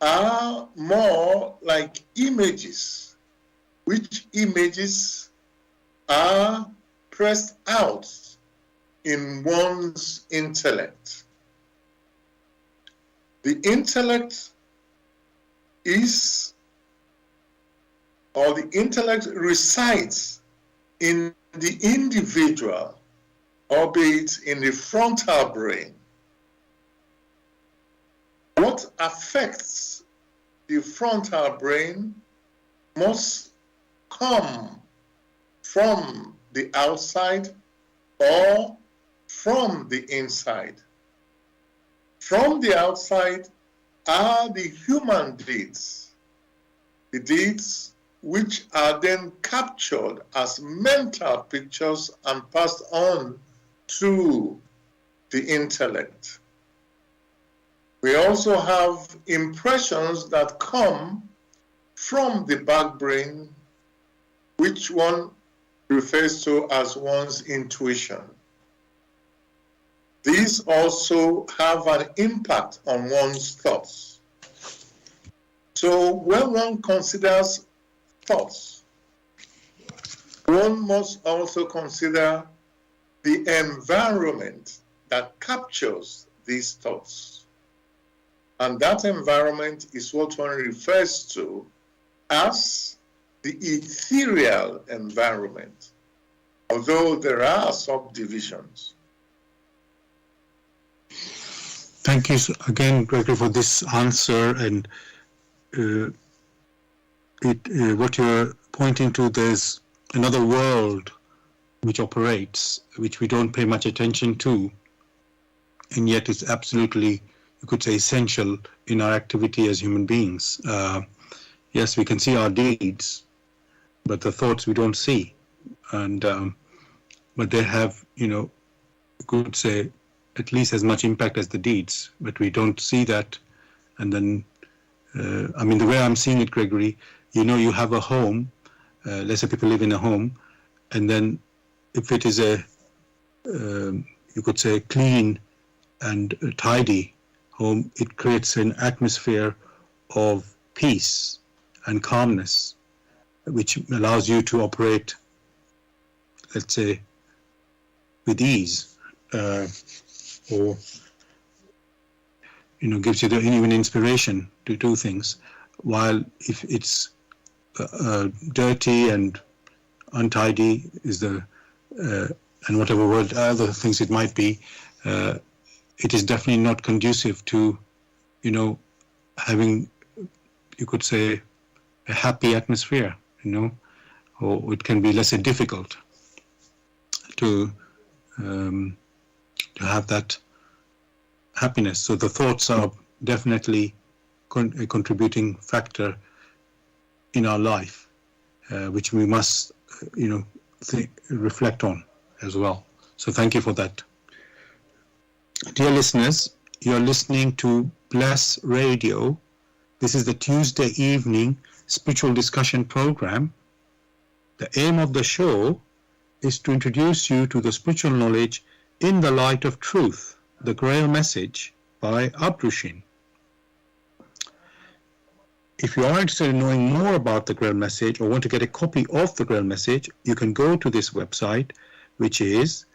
are more like images, which images are pressed out in one's intellect. The intellect is, or the intellect resides in the individual, albeit in the frontal brain. What affects the frontal brain must come from the outside or from the inside. From the outside are the human deeds, the deeds which are then captured as mental pictures and passed on to the intellect. We also have impressions that come from the back brain, which one refers to as one's intuition. These also have an impact on one's thoughts. So when one considers thoughts, one must also consider the environment that captures these thoughts. And that environment is what one refers to as the ethereal environment, although there are subdivisions. Thank you again, Gregory, for this answer. And what you're pointing to, there's another world which operates, which we don't pay much attention to, and yet it's absolutely, you could say, essential in our activity as human beings. Yes, we can see our deeds, but the thoughts we don't see. And but they have, you could say, at least as much impact as the deeds, but we don't see that. And then, the way I'm seeing it, Gregory, you have a home, let's say people live in a home, and then if it is a, you could say, clean and tidy home, it creates an atmosphere of peace and calmness, which allows you to operate, let's say, with ease, or gives you even inspiration to do things. While if it's dirty and untidy is and whatever word, other things it might be, it is definitely not conducive to having, you could say, a happy atmosphere, or it can be less difficult to have that happiness. So the thoughts are definitely a contributing factor in our life, which we must, reflect on as well. So thank you for that. Dear listeners, you're listening to Bless Radio. This is the Tuesday evening spiritual discussion program. The aim of the show is to introduce you to the spiritual knowledge in the light of truth, the Grail Message by Abdushin. If you are interested in knowing more about the Grail Message or want to get a copy of the Grail Message, you can go to this website, which is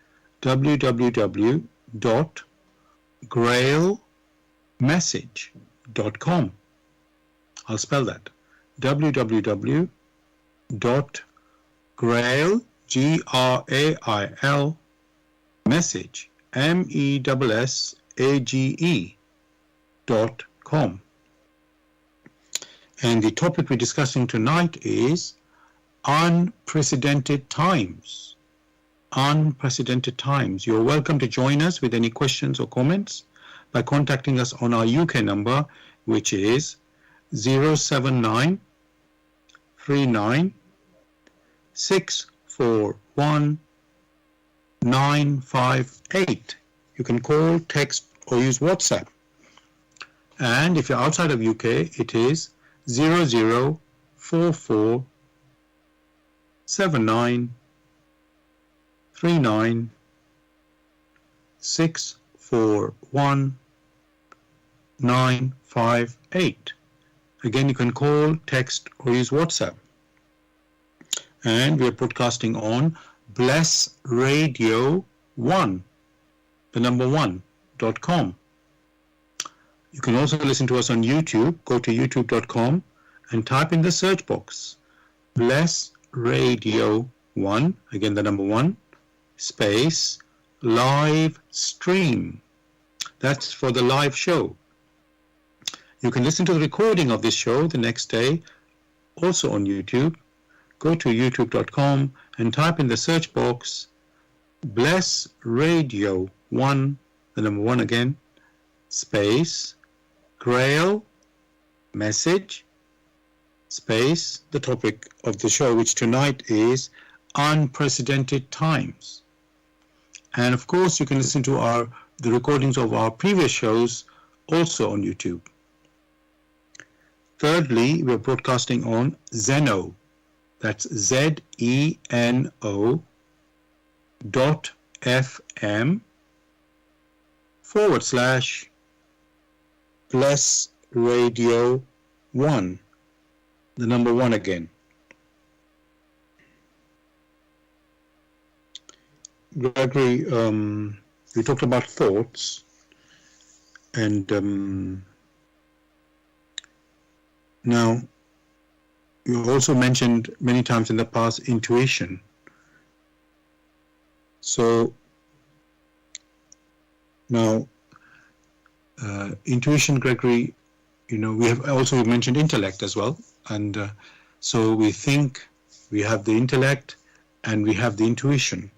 www.grailmessage.com. I'll spell that. www.grail, Grail, message, message.com. And the topic we're discussing tonight is unprecedented times. Unprecedented times. You're welcome to join us with any questions or comments by contacting us on our UK number, which is 079 39 641 958. You can call, text, or use WhatsApp. And if you're outside of UK, it is 0044 79 39 641 958. Again, you can call, text, or use WhatsApp. And we are broadcasting on Bless Radio 1, the number 1.com. You can also listen to us on YouTube. Go to youtube.com and type in the search box Bless Radio 1, again the number 1, space, live stream. That's for the live show. You can listen to the recording of this show the next day, also on YouTube. Go to youtube.com and type in the search box Bless Radio 1, the number 1 again, space, Grail Message, space, the topic of the show, which tonight is unprecedented times. And of course, you can listen to the recordings of our previous shows also on YouTube. Thirdly, we're broadcasting on Zeno. That's ZENO.FM/Bless Radio 1. The number 1 again. Gregory, we talked about thoughts, and now you also mentioned many times in the past intuition. So now intuition, Gregory, we have also mentioned intellect as well, and so we think we have the intellect and we have the intuition.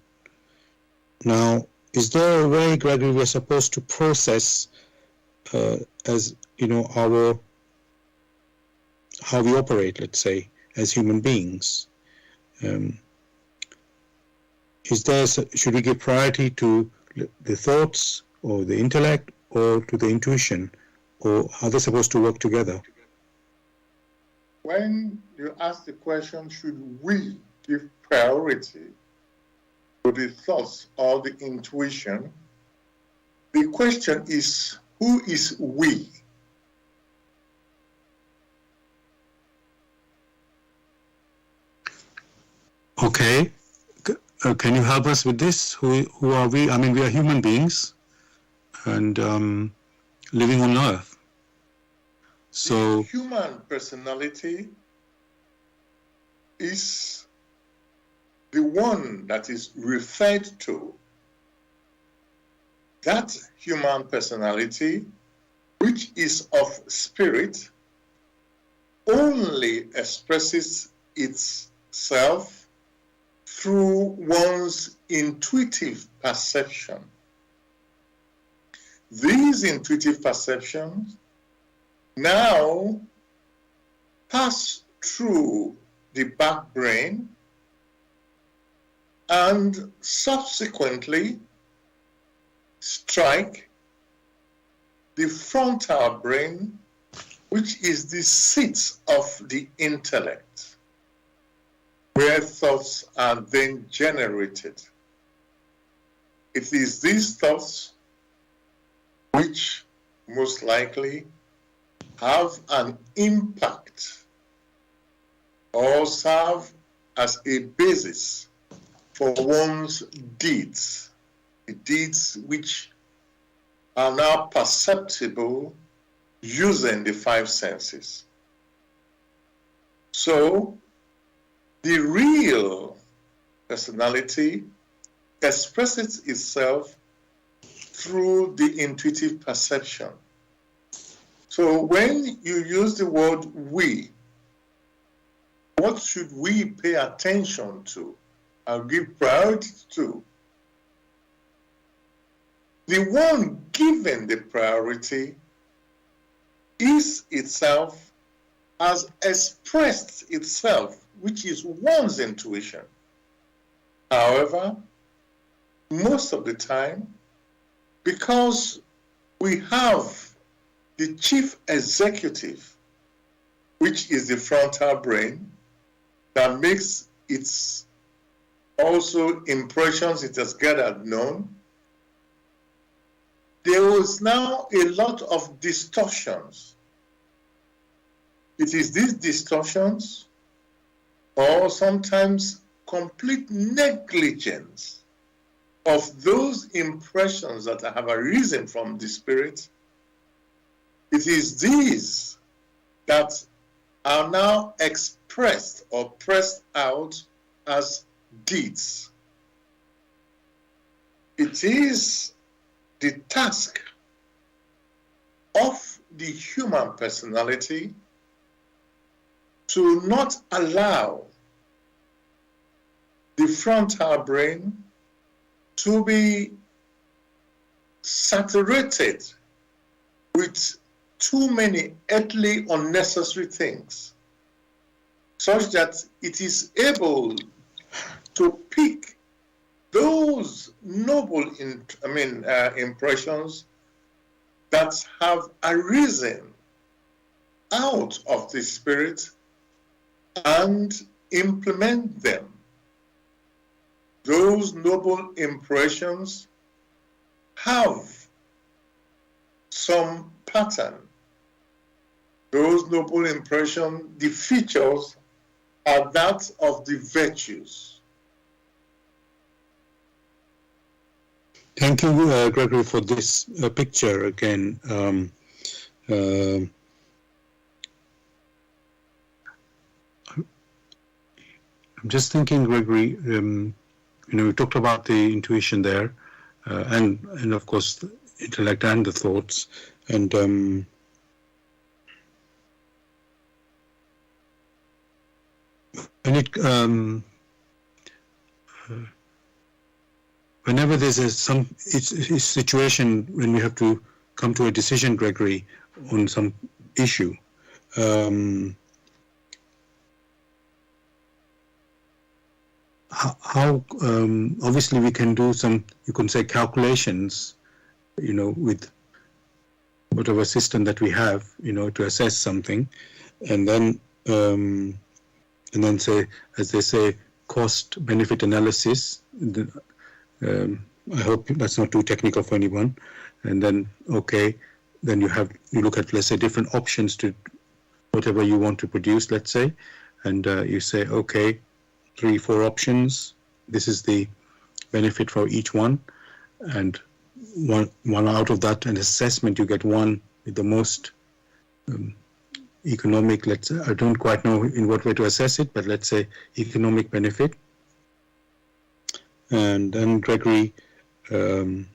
Now, is there a way, Gregory, we're supposed to process as how we operate, let's say, as human beings? Should we give priority to the thoughts or the intellect or to the intuition, or are they supposed to work together? When you ask the question, should we give priority to the thoughts or the intuition, the question is, who is we? Okay. Can you help us with this? Who are we? I mean, we are human beings and living on Earth. So the human personality is the one that is referred to. That human personality, which is of spirit, only expresses itself through one's intuitive perception. These intuitive perceptions now pass through the back brain and subsequently strike the frontal brain, which is the seat of the intellect, where thoughts are then generated. It is these thoughts which most likely have an impact or serve as a basis for one's deeds, the deeds which are now perceptible using the 5 senses. So, the real personality expresses itself through the intuitive perception. So when you use the word we, what should we pay attention to and give priority to? The one given the priority is itself, has expressed itself, which is one's intuition. However, most of the time, because we have the chief executive, which is the frontal brain, that makes its also impressions it has gathered known, there is now a lot of distortions. It is these distortions, or sometimes complete negligence of those impressions that have arisen from the spirit. It is these that are now expressed or pressed out as deeds. It is the task of the human personality to not allow the frontal brain to be saturated with too many earthly unnecessary things. such that it is able to pick those noble impressions that have arisen out of the spirit and implement them. Those noble impressions have some pattern. Those noble impressions, the features are that of the virtues. Thank you, Gregory, for this picture again. I'm just thinking, Gregory, we talked about the intuition there, and of course the intellect and the thoughts, and when it whenever there's some situation when we have to come to a decision, Gregory, on some issue, how obviously we can do some, you can say, calculations, with whatever system that we have, to assess something, and then say, as they say, cost benefit analysis. I hope that's not too technical for anyone. And then, okay, then you look at, let's say, different options to whatever you want to produce, let's say, and you say, okay, 3-4 options. This is the benefit for each one, and one out of that, an assessment, you get one with the most economic. Let's say, I don't quite know in what way to assess it, but let's say economic benefit. And then, Gregory, the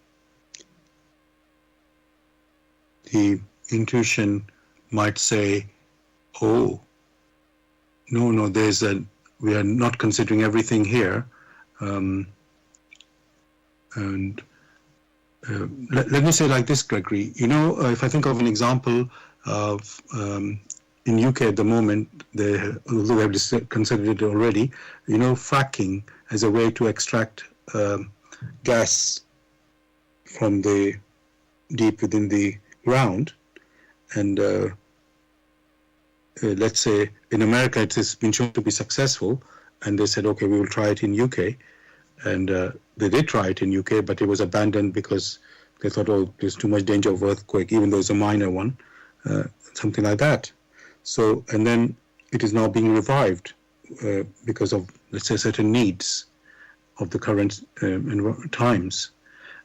intuition might say, oh, no, we are not considering everything here. Let me say like this, Gregory, if I think of an example of, in UK at the moment, although we have considered it already, fracking as a way to extract gas from the deep within the ground. And let's say in America it has been shown to be successful, and they said, okay, we will try it in UK. And they did try it in UK, but it was abandoned because they thought, oh, there's too much danger of earthquake, even though it's a minor one, something like that. So, and then it is now being revived because of, let's say, certain needs of the current times.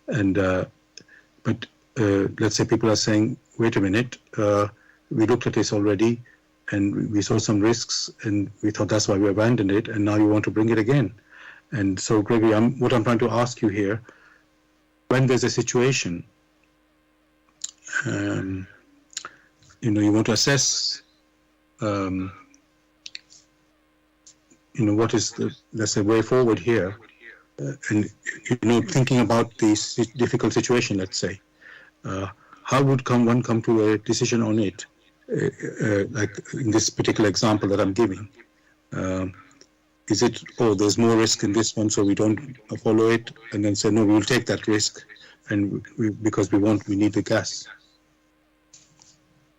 And but let's say people are saying, wait a minute, we looked at this already, and we saw some risks, and we thought that's why we abandoned it, and now you want to bring it again. And so, Gregory, what I'm trying to ask you here, when there's a situation, you want to assess, what is the, let's say, way forward here, and thinking about this difficult situation, let's say, how would one come to a decision on it, like in this particular example that I'm giving? Is it, oh, there's more risk in this one, so we don't follow it, and then say, no, we will take that risk, and because we need the gas?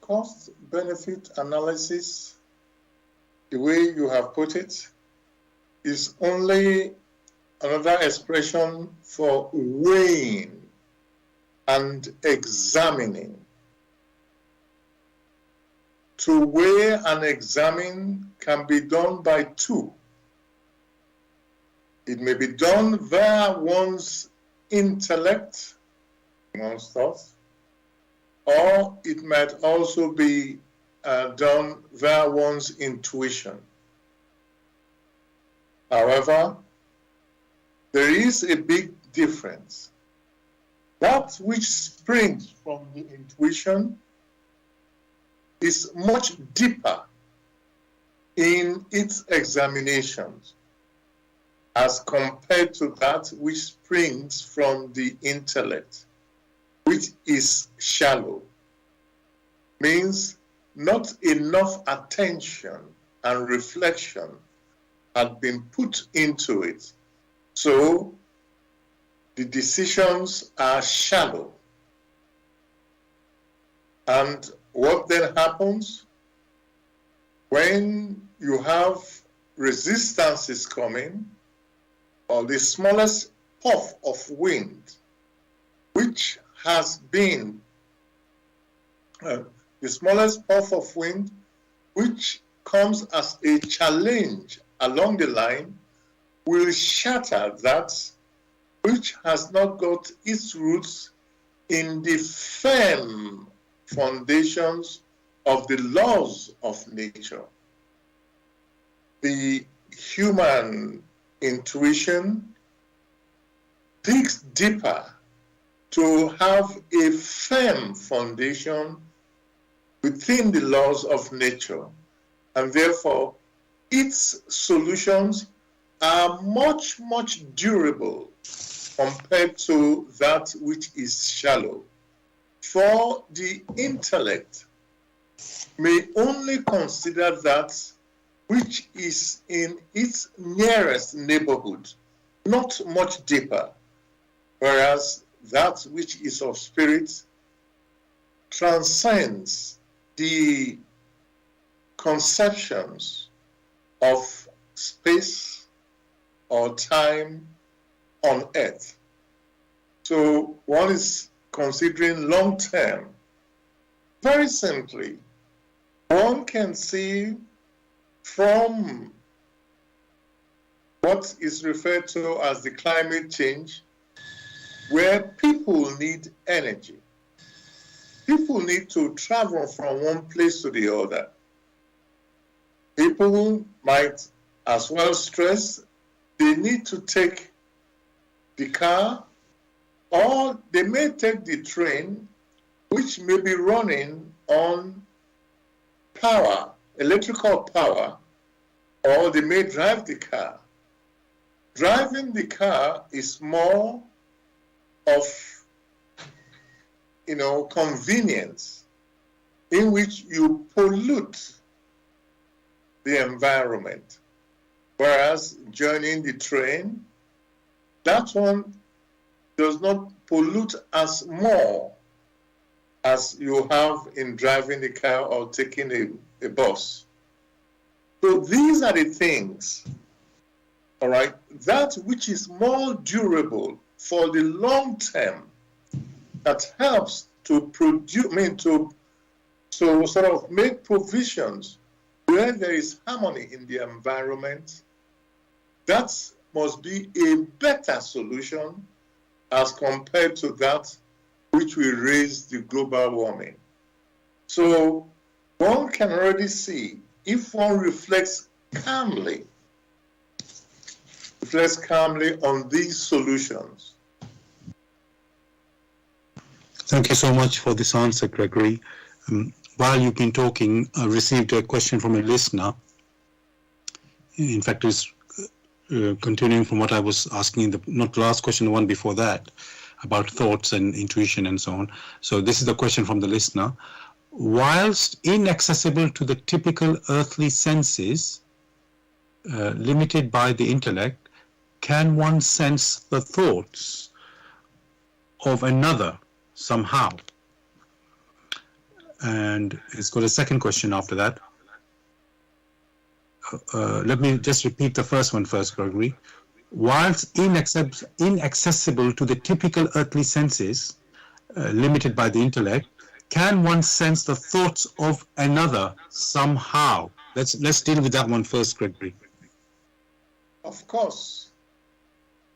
Cost-benefit analysis, the way you have put it, is only another expression for weighing and examining. To weigh and examine can be done by two. It may be done via one's intellect, one's thoughts, or it might also be done via one's intuition. However, there is a big difference. That which springs from the intuition is much deeper in its examinations as compared to that which springs from the intellect, which is shallow, means not enough attention and reflection had been put into it. So the decisions are shallow. And what then happens when you have resistances coming, or the smallest puff of wind, which has been the smallest puff of wind, which comes as a challenge along the line, will shatter that which has not got its roots in the firm foundations of the laws of nature. The human intuition digs deeper to have a firm foundation within the laws of nature, and therefore its solutions are much, much durable compared to that which is shallow. For the intellect may only consider that which is in its nearest neighborhood, not much deeper, whereas that which is of spirit transcends the conceptions of space or time on earth. So one is considering long term. Very simply, one can see from what is referred to as the climate change, where people need energy. People need to travel from one place to the other. People might as well stress they need to take the car, or they may take the train, which may be running on power, electrical power, or they may drive the car. Driving the car is more of, convenience, in which you pollute the environment. Whereas joining the train, that one does not pollute as more as you have in driving the car or taking a bus. So these are the things, all right, that which is more durable for the long term, that helps to produce, to sort of make provisions where there is harmony in the environment. That must be a better solution as compared to that which will raise the global warming. So one can already see, if one reflects calmly on these solutions. Thank you so much for this answer, Gregory. While you've been talking, I received a question from a listener. In fact, it's continuing from what I was asking, not the last question, the one before that, about thoughts and intuition and so on. So this is the question from the listener. Whilst inaccessible to the typical earthly senses, limited by the intellect, can one sense the thoughts of another somehow? And it's got a second question after that. Let me just repeat the first one first, Gregory. Whilst inaccessible to the typical earthly senses, limited by the intellect, can one sense the thoughts of another somehow? Let's deal with that one first, Gregory. Of course,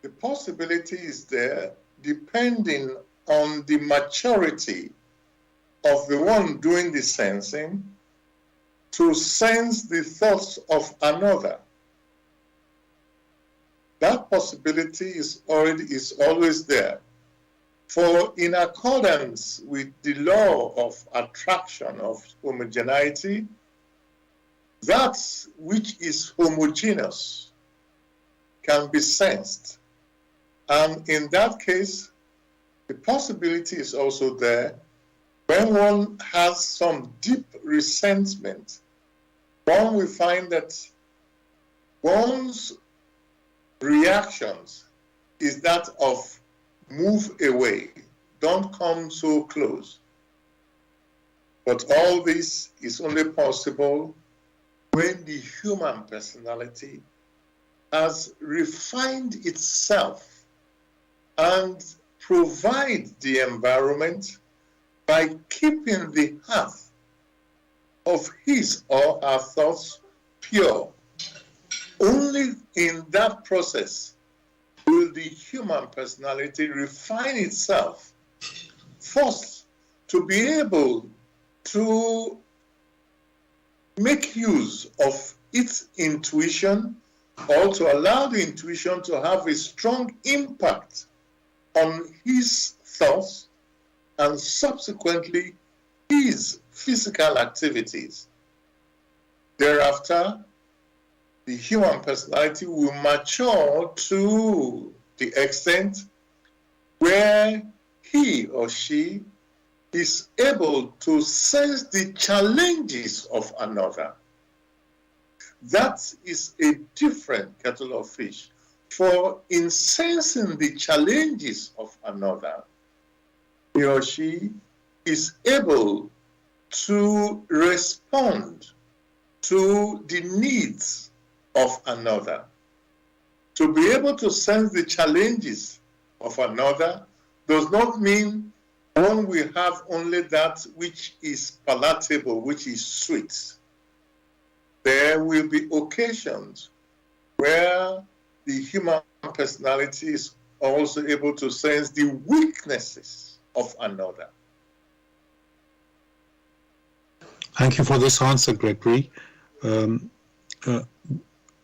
the possibility is there, depending on the maturity of the one doing the sensing, to sense the thoughts of another. That possibility is always there. For in accordance with the law of attraction, of homogeneity, that which is homogeneous can be sensed. And in that case, the possibility is also there when one has some deep resentment one will find that one's reactions is that of move away, don't come so close. But all this is only possible when the human personality has refined itself and provide the environment by keeping the hearth of his or her thoughts pure. Only in that process will the human personality refine itself, first to be able to make use of its intuition, or to allow the intuition to have a strong impact on his thoughts and subsequently his physical activities. Thereafter, the human personality will mature to the extent where he or she is able to sense the challenges of another. That is a different kettle of fish. For in sensing the challenges of another, he or she is able to respond to the needs of another. To be able to sense the challenges of another does not mean one will have only that which is palatable, which is sweet. There will be occasions where the human personality is also able to sense the weaknesses of another. Thank you for this answer, Gregory.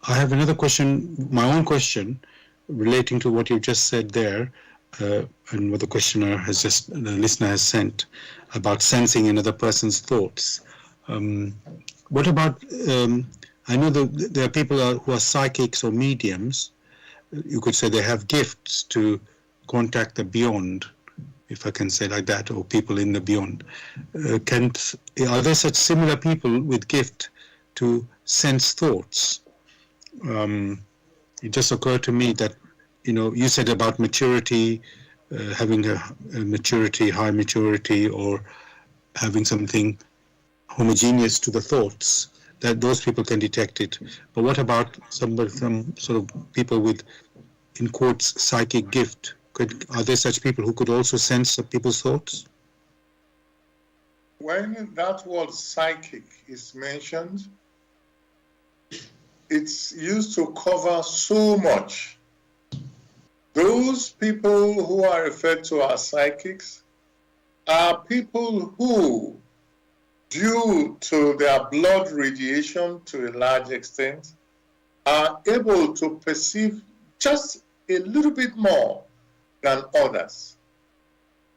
I have another question, my own question, relating to what you just said there, and what the questioner has just, the listener has sent about sensing another person's thoughts. What about, I know that there are people who are psychics or mediums. You could say they have gifts to contact the beyond, if I can say like that, or people in the beyond. Are there such similar people with gift to sense thoughts? It just occurred to me that, you said about maturity, having a maturity, high maturity, or having something homogeneous to the thoughts, that those people can detect it. But what about some sort of people with, in quotes, psychic gift? Are there such people who could also sense people's thoughts? When that word psychic is mentioned, it's used to cover so much. Those people who are referred to as psychics are people who, due to their blood radiation to a large extent, are able to perceive just a little bit more than others.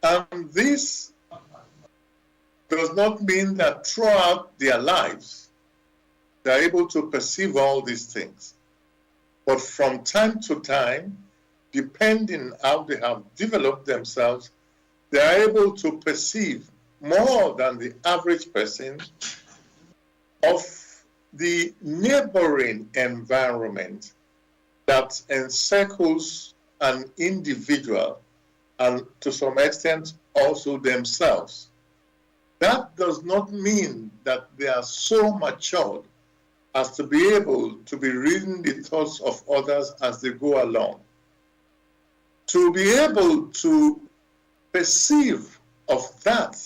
And this does not mean that throughout their lives they are able to perceive all these things. But from time to time, depending how they have developed themselves, they are able to perceive more than the average person of the neighboring environment that encircles an individual and to some extent also themselves. That does not mean that they are so matured as to be able to be reading the thoughts of others as they go along. To be able to perceive of that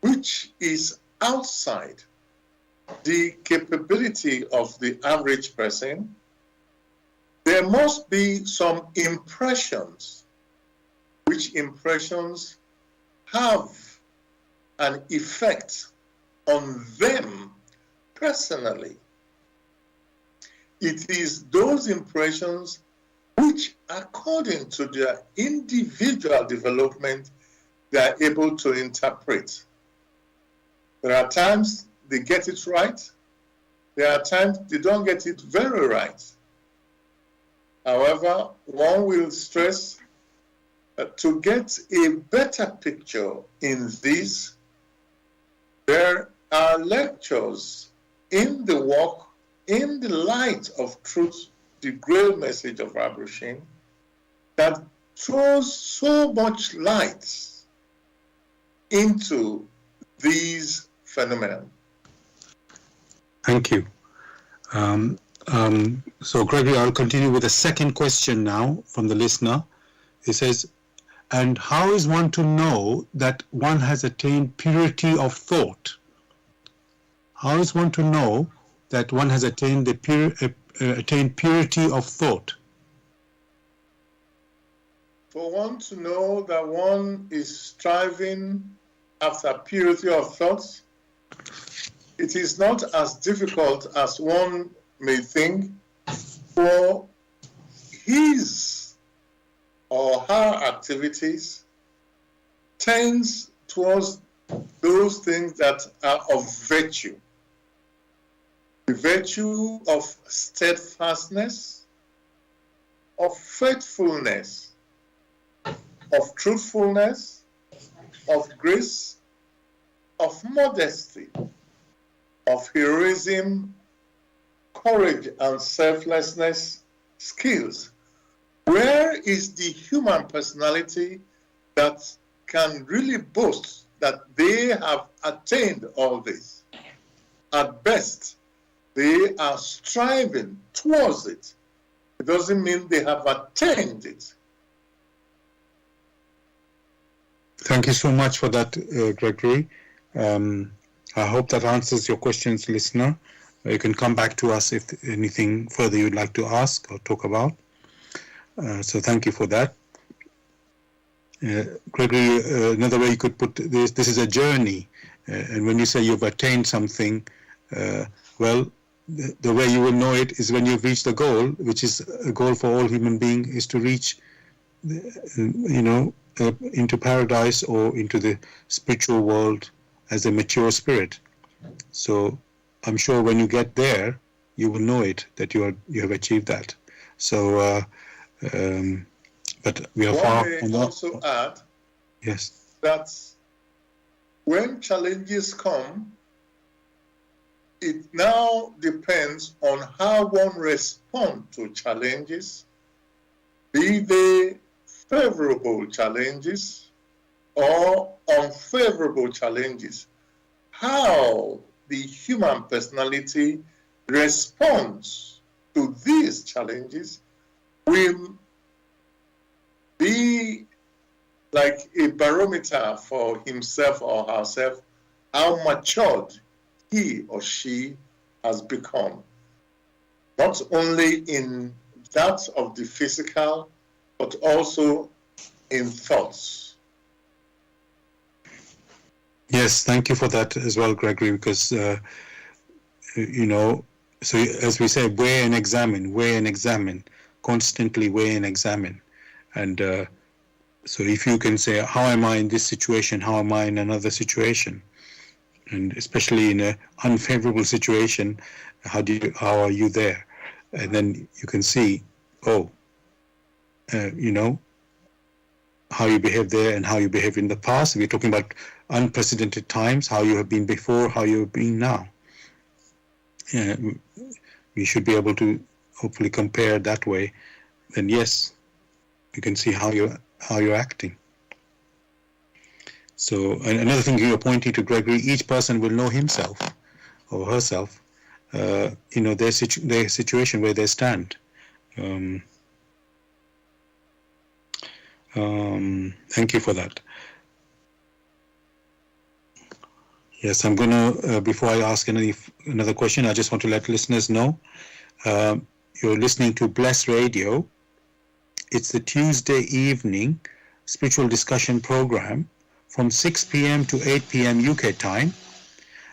which is outside the capability of the average person, there must be some impressions, which impressions have an effect on them personally. It is those impressions which, according to their individual development, they are able to interpret. There are times they get it right. There are times they don't get it very right. However, one will stress that to get a better picture in this, there are lectures in the walk, in the light of truth, the Grail Message of Abraham, that throws so much light into these phenomena. Thank you. So Gregory, I'll continue with the second question now from the listener. It says, and how is one to know that one has attained purity of thought? How is one to know that one has attained attained purity of thought? For one to know that one is striving after purity of thoughts, it is not as difficult as one may think, for his or her activities tends towards those things that are of virtue. The virtue of steadfastness, of faithfulness, of truthfulness, of grace, of modesty, of heroism, courage and selflessness, skills. Where is the human personality that can really boast that they have attained all this? At best, they are striving towards it. It doesn't mean they have attained it. Thank you so much for that, Gregory. I hope that answers your questions, listener. You can come back to us if anything further you'd like to ask or talk about. So thank you for that. Gregory, another way you could put this is a journey. And when you say you've attained something, well, the way you will know it is when you've reached the goal, which is a goal for all human beings, is to reach, into paradise or into the spiritual world as a mature spirit. So I'm sure when you get there, you will know it, that you have achieved that. So, but we are far from that. Also add, yes, that when challenges come, it now depends on how one responds to challenges, be they favorable challenges or unfavorable challenges. How the human personality responds to these challenges will be like a barometer for himself or herself, how matured he or she has become, not only in that of the physical, but also in thoughts. Yes, thank you for that as well, Gregory, because, so as we say, weigh and examine, constantly weigh and examine. And so if you can say, how am I in this situation? How am I in another situation? And especially in an unfavorable situation, how are you there? And then you can see, how you behave there and how you behave in the past. We're talking about unprecedented times, how you have been before, how you have been now. We should be able to hopefully compare that way. Then yes, you can see how you're acting. So another thing you're pointing to, Gregory, each person will know himself or herself, their situation where they stand. Thank you for that. Yes, I'm going to, before I ask another question, I just want to let listeners know, you're listening to Bless Radio. It's the Tuesday evening spiritual discussion program from 6 p.m. to 8 p.m. UK time.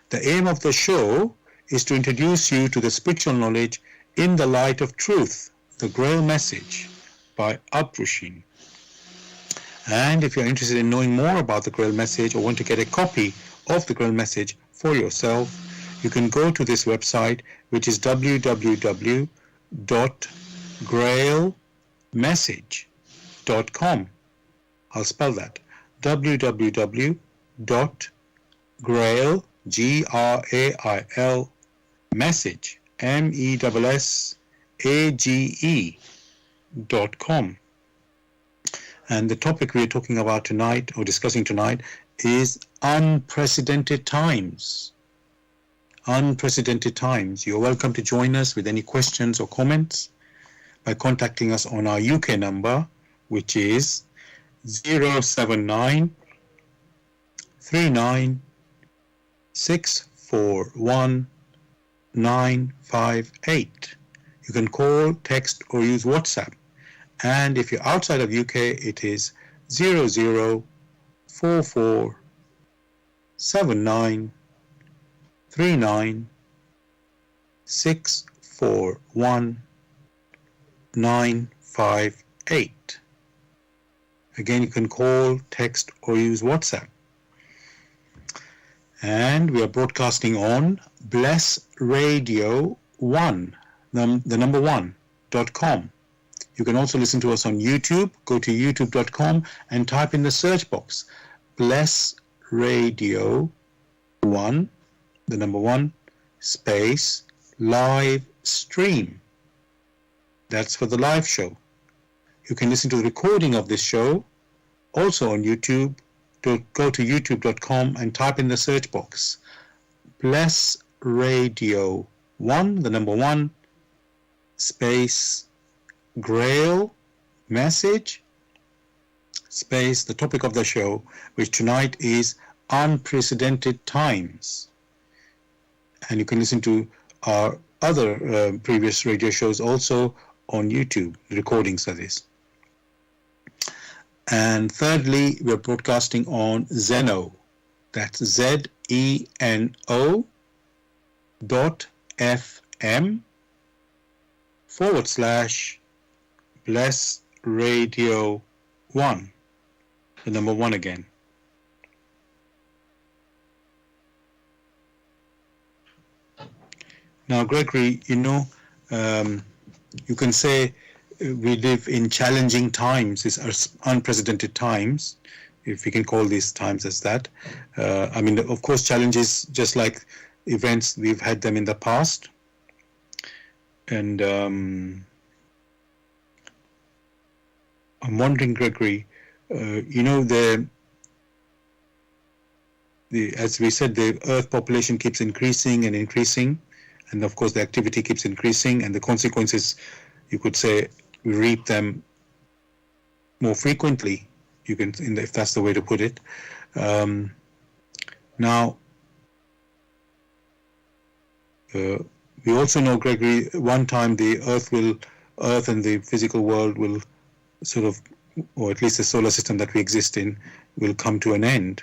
The aim of the show is to introduce you to the spiritual knowledge in the light of truth, the Grail Message by Abraham. And if you're interested in knowing more about the Grail Message or want to get a copy of the Grail Message for yourself, you can go to this website, which is www.grailmessage.com. I'll spell that. www.grail, Grail Message, MESSAGE.com. And the topic we're talking about tonight, or discussing tonight, is unprecedented times. Unprecedented times. You're welcome to join us with any questions or comments by contacting us on our UK number, which is 079 39 641 958. You can call, text, or use WhatsApp. And if you're outside of UK, it is 0044 79 39 641 958. Again, you can call, text, or use WhatsApp. And we are broadcasting on Bless Radio 1, the number 1.com. You can also listen to us on YouTube. Go to youtube.com and type in the search box, Bless Radio 1, the number 1, space, live stream. That's for the live show. You can listen to the recording of this show also on YouTube. Go to youtube.com and type in the search box, Bless Radio 1, the number 1, space, Grail Message, space, the topic of the show, which tonight is unprecedented times. And you can listen to our other previous radio shows also on YouTube, recordings of this. And thirdly, we're broadcasting on Zeno. That's ZENO.FM/Bless Radio 1, the number 1 again. Now, Gregory, you can say we live in challenging times, these are unprecedented times, if we can call these times as that. I mean, of course, challenges, just like events, we've had them in the past. And I'm wondering, Gregory, as we said, the Earth population keeps increasing and increasing, and of course the activity keeps increasing, and the consequences, you could say, we reap them more frequently, if that's the way to put it. Now, we also know, Gregory, one time the Earth and the physical world will sort of, or at least the solar system that we exist in, will come to an end,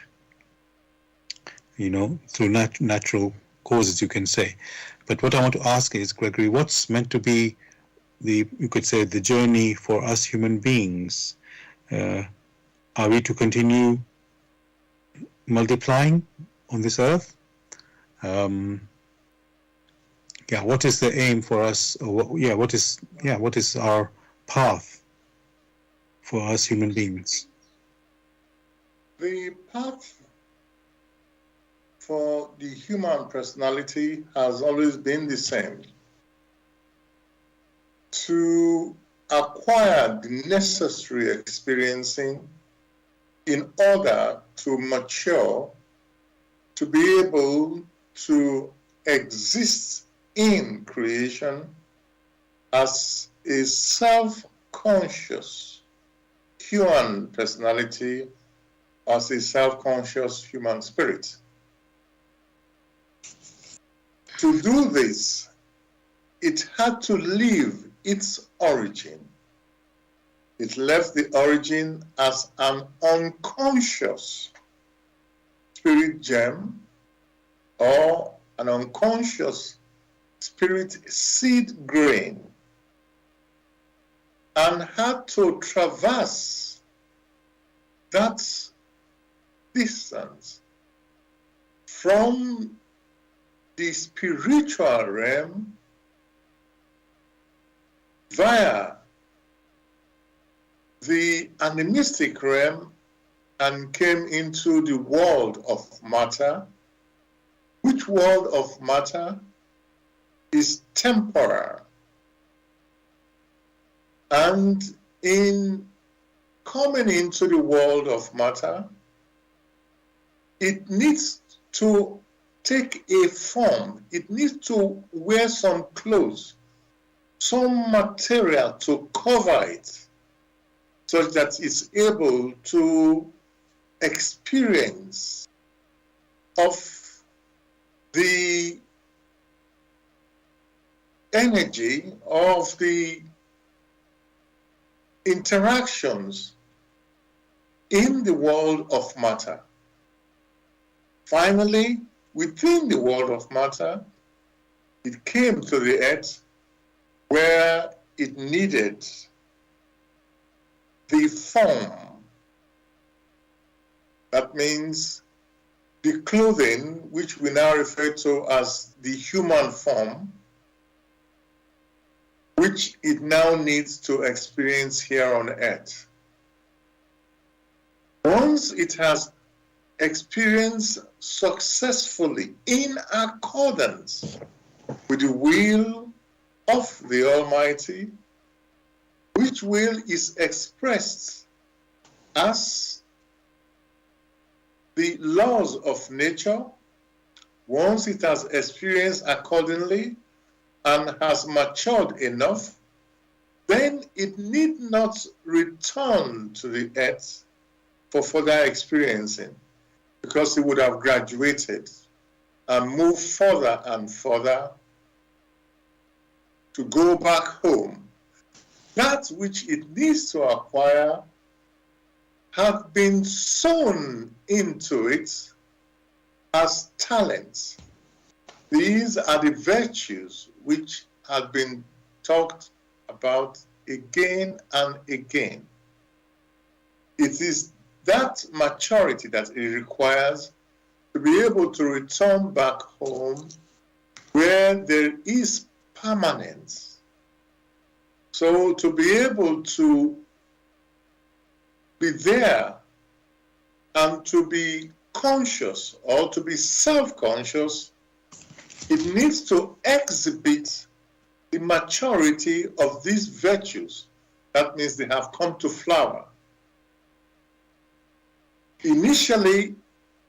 through natural causes, you can say. But what I want to ask is, Gregory, what's meant to be you could say, the journey for us human beings? Are we to continue multiplying on this earth? What is the aim for us? What is our path for us human beings? The path for the human personality has always been the same: to acquire the necessary experiencing in order to mature, to be able to exist in creation as a self-conscious human personality, as a self-conscious human spirit. To do this, it had to leave its origin. It left the origin as an unconscious spirit gem or an unconscious spirit seed grain, and had to traverse that distance from the spiritual realm via the animistic realm and came into the world of matter, which world of matter is temporal. And in coming into the world of matter, it needs to take a form. It needs to wear some clothes, some material to cover it, so that it's able to experience of the energy of the interactions in the world of matter. Finally, within the world of matter, it came to the earth where it needed the form. That means the clothing, which we now refer to as the human form, which it now needs to experience here on earth. Once it has experienced successfully in accordance with the will of the Almighty, which will is expressed as the laws of nature, once it has experienced accordingly and has matured enough, then it need not return to the earth for further experiencing, because it would have graduated and moved further and further to go back home. That which it needs to acquire have been sown into it as talents. These are the virtues which have been talked about again and again. It is that maturity that it requires to be able to return back home where there is permanence. So to be able to be there and to be conscious or to be self-conscious, it needs to exhibit the maturity of these virtues. That means they have come to flower. Initially,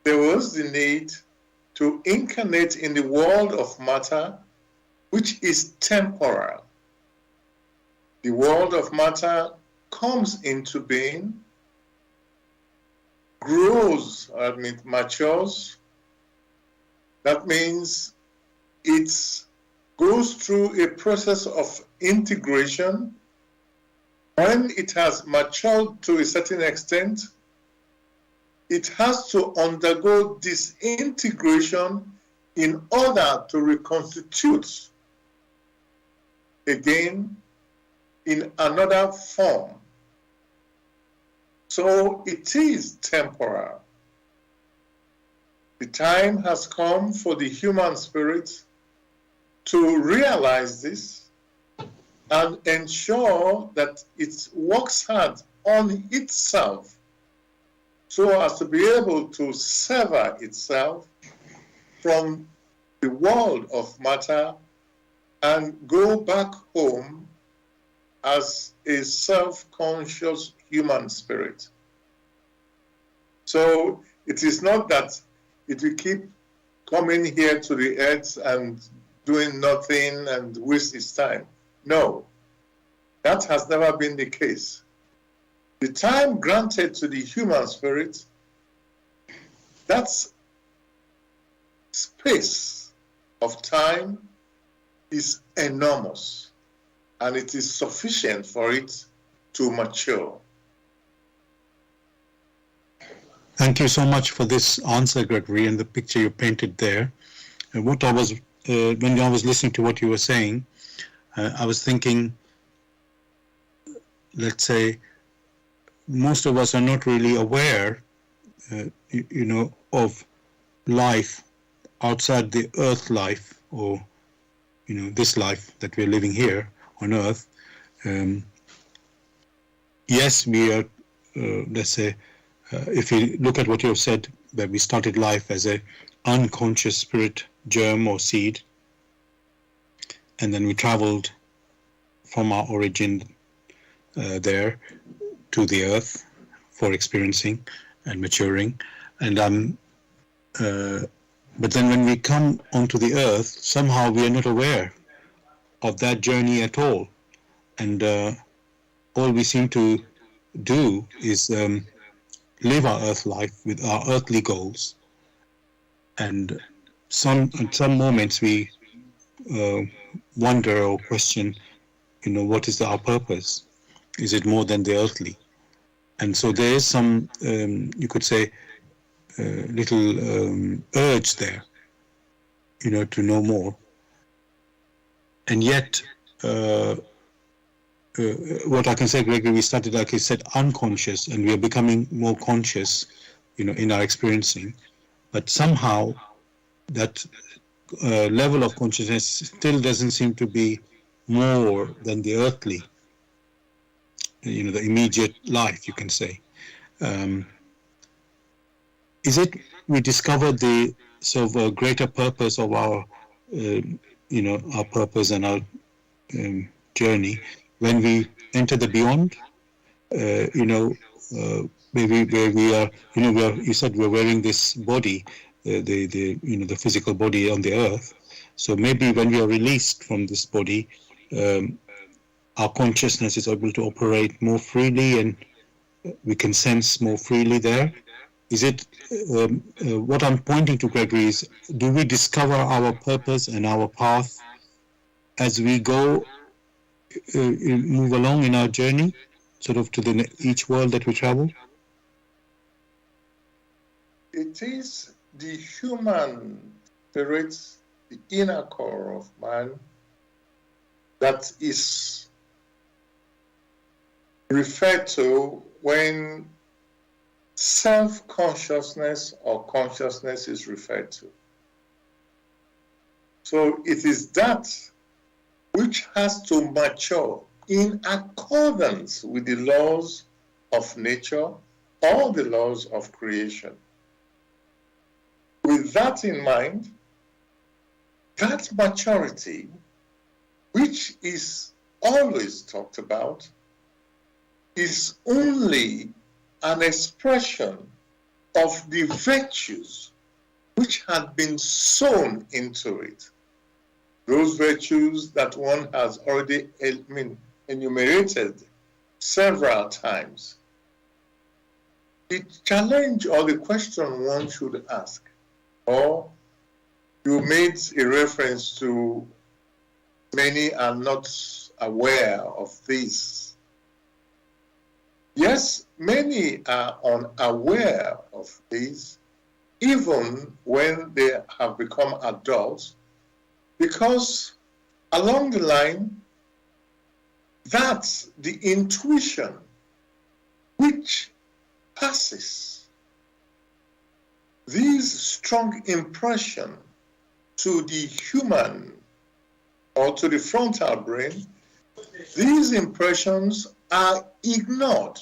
there was the need to incarnate in the world of matter, which is temporal. The world of matter comes into being, grows, matures. That means it goes through a process of integration. When it has matured to a certain extent, it has to undergo disintegration in order to reconstitute again in another form. So it is temporal. The time has come for the human spirit to realize this and ensure that it works hard on itself so as to be able to sever itself from the world of matter and go back home as a self-conscious human spirit. So it is not that it will keep coming here to the earth and doing nothing and waste its time. No, that has never been the case. The time granted to the human spirit, that space of time is enormous, and it is sufficient for it to mature. Thank you so much for this answer, Gregory, and the picture you painted there. What I was, when I was listening to what you were saying, I was thinking, let's say, most of us are not really aware, of life outside the earth life, or, this life that we're living here on earth. Yes, we are, let's say, if you look at what you have said, that we started life as a unconscious spirit germ or seed, and then we traveled from our origin there to the earth for experiencing and maturing. And but then when we come onto the earth, somehow we are not aware of that journey at all. And all we seem to do is live our earth life with our earthly goals. And at some moments we wonder or question, what is our purpose? Is it more than the earthly? And so there is some, you could say, little urge there, to know more. And yet, what I can say, Gregory, we started, like I said, unconscious, and we are becoming more conscious, in our experiencing. But somehow that level of consciousness still doesn't seem to be more than the earthly, the immediate life, you can say. Is it we discovered the sort of greater purpose of our, our purpose and our journey when we enter the beyond? Maybe where we are, you said we're wearing this body, the physical body on the earth. So maybe when we are released from this body, our consciousness is able to operate more freely, and we can sense more freely there. Is it what I'm pointing to, Gregory, is do we discover our purpose and our path as we go, move along in our journey, sort of to each world that we travel? It is the human spirit, the inner core of man, that is referred to when self-consciousness or consciousness is referred to. So it is that which has to mature in accordance with the laws of nature or the laws of creation. With that in mind, that maturity, which is always talked about, is only an expression of the virtues which had been sown into it. Those virtues that one has already enumerated several times. The challenge or the question one should ask, or you made a reference to many are not aware of this. Yes, many are unaware of this, even when they have become adults, because along the line, that's the intuition which passes this strong impression to the human or to the frontal brain. These impressions are ignored.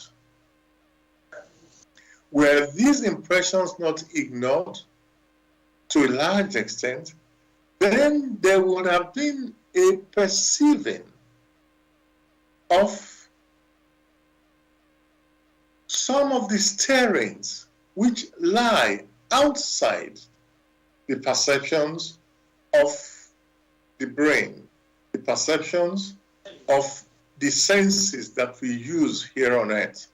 Were these impressions not ignored to a large extent, then there would have been a perceiving of some of the stirrings which lie outside the perceptions of the brain, the perceptions of the senses that we use here on earth.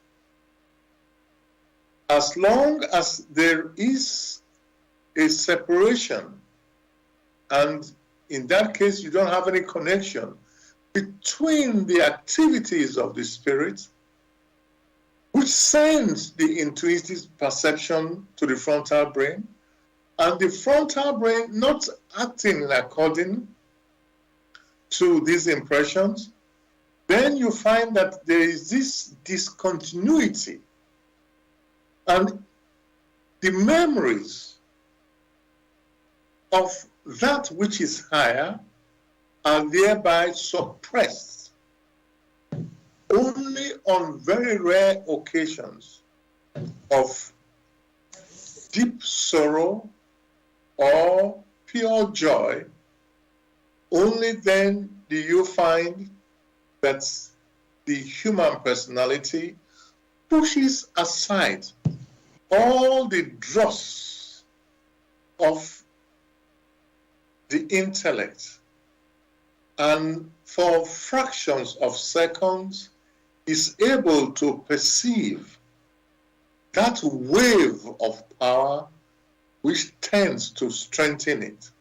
As long as there is a separation, and in that case you don't have any connection between the activities of the spirit, which sends the intuitive perception to the frontal brain, and the frontal brain not acting according to these impressions, then you find that there is this discontinuity, and the memories of that which is higher are thereby suppressed. Only on very rare occasions of deep sorrow or pure joy only then do you find that the human personality pushes aside all the dross of the intellect, and for fractions of seconds is able to perceive that wave of power which tends to strengthen it.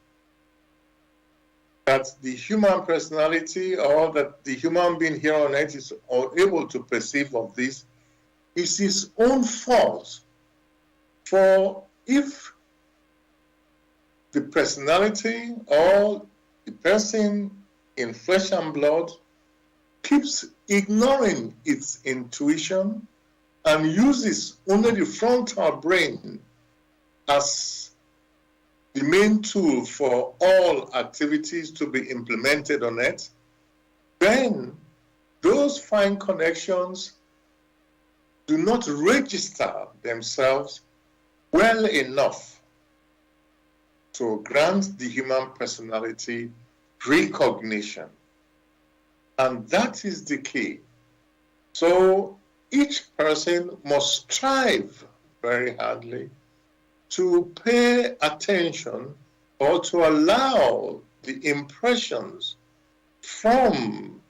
That the human personality, or that the human being here on earth is able to perceive of this, is his own fault. For if the personality or the person in flesh and blood keeps ignoring its intuition and uses only the frontal brain as the main tool for all activities to be implemented on it, then those fine connections do not register themselves well enough to grant the human personality recognition. And that is the key. So each person must strive very hardly to pay attention or to allow the impressions from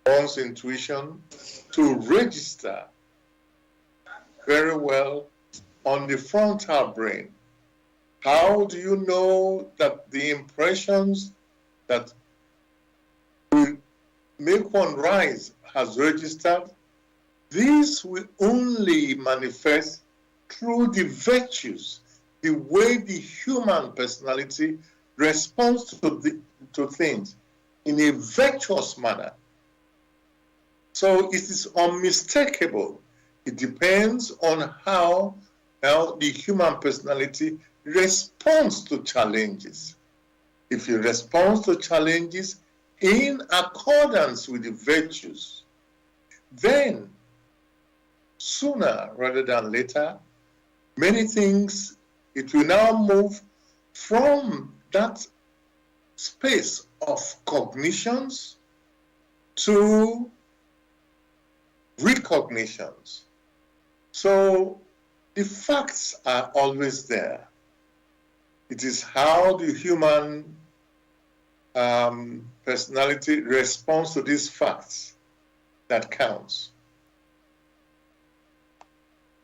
one's intuition to register very well on the frontal brain. How do you know that the impressions that will make one rise has registered? These will only manifest through the virtues, the way the human personality responds to things in a virtuous manner. So it is unmistakable. It depends on how the human personality responds to challenges. If it responds to challenges in accordance with the virtues, then sooner rather than later, many things, it will now move from that space of cognitions to recognitions. So the facts are always there. It is how the human personality responds to these facts that counts.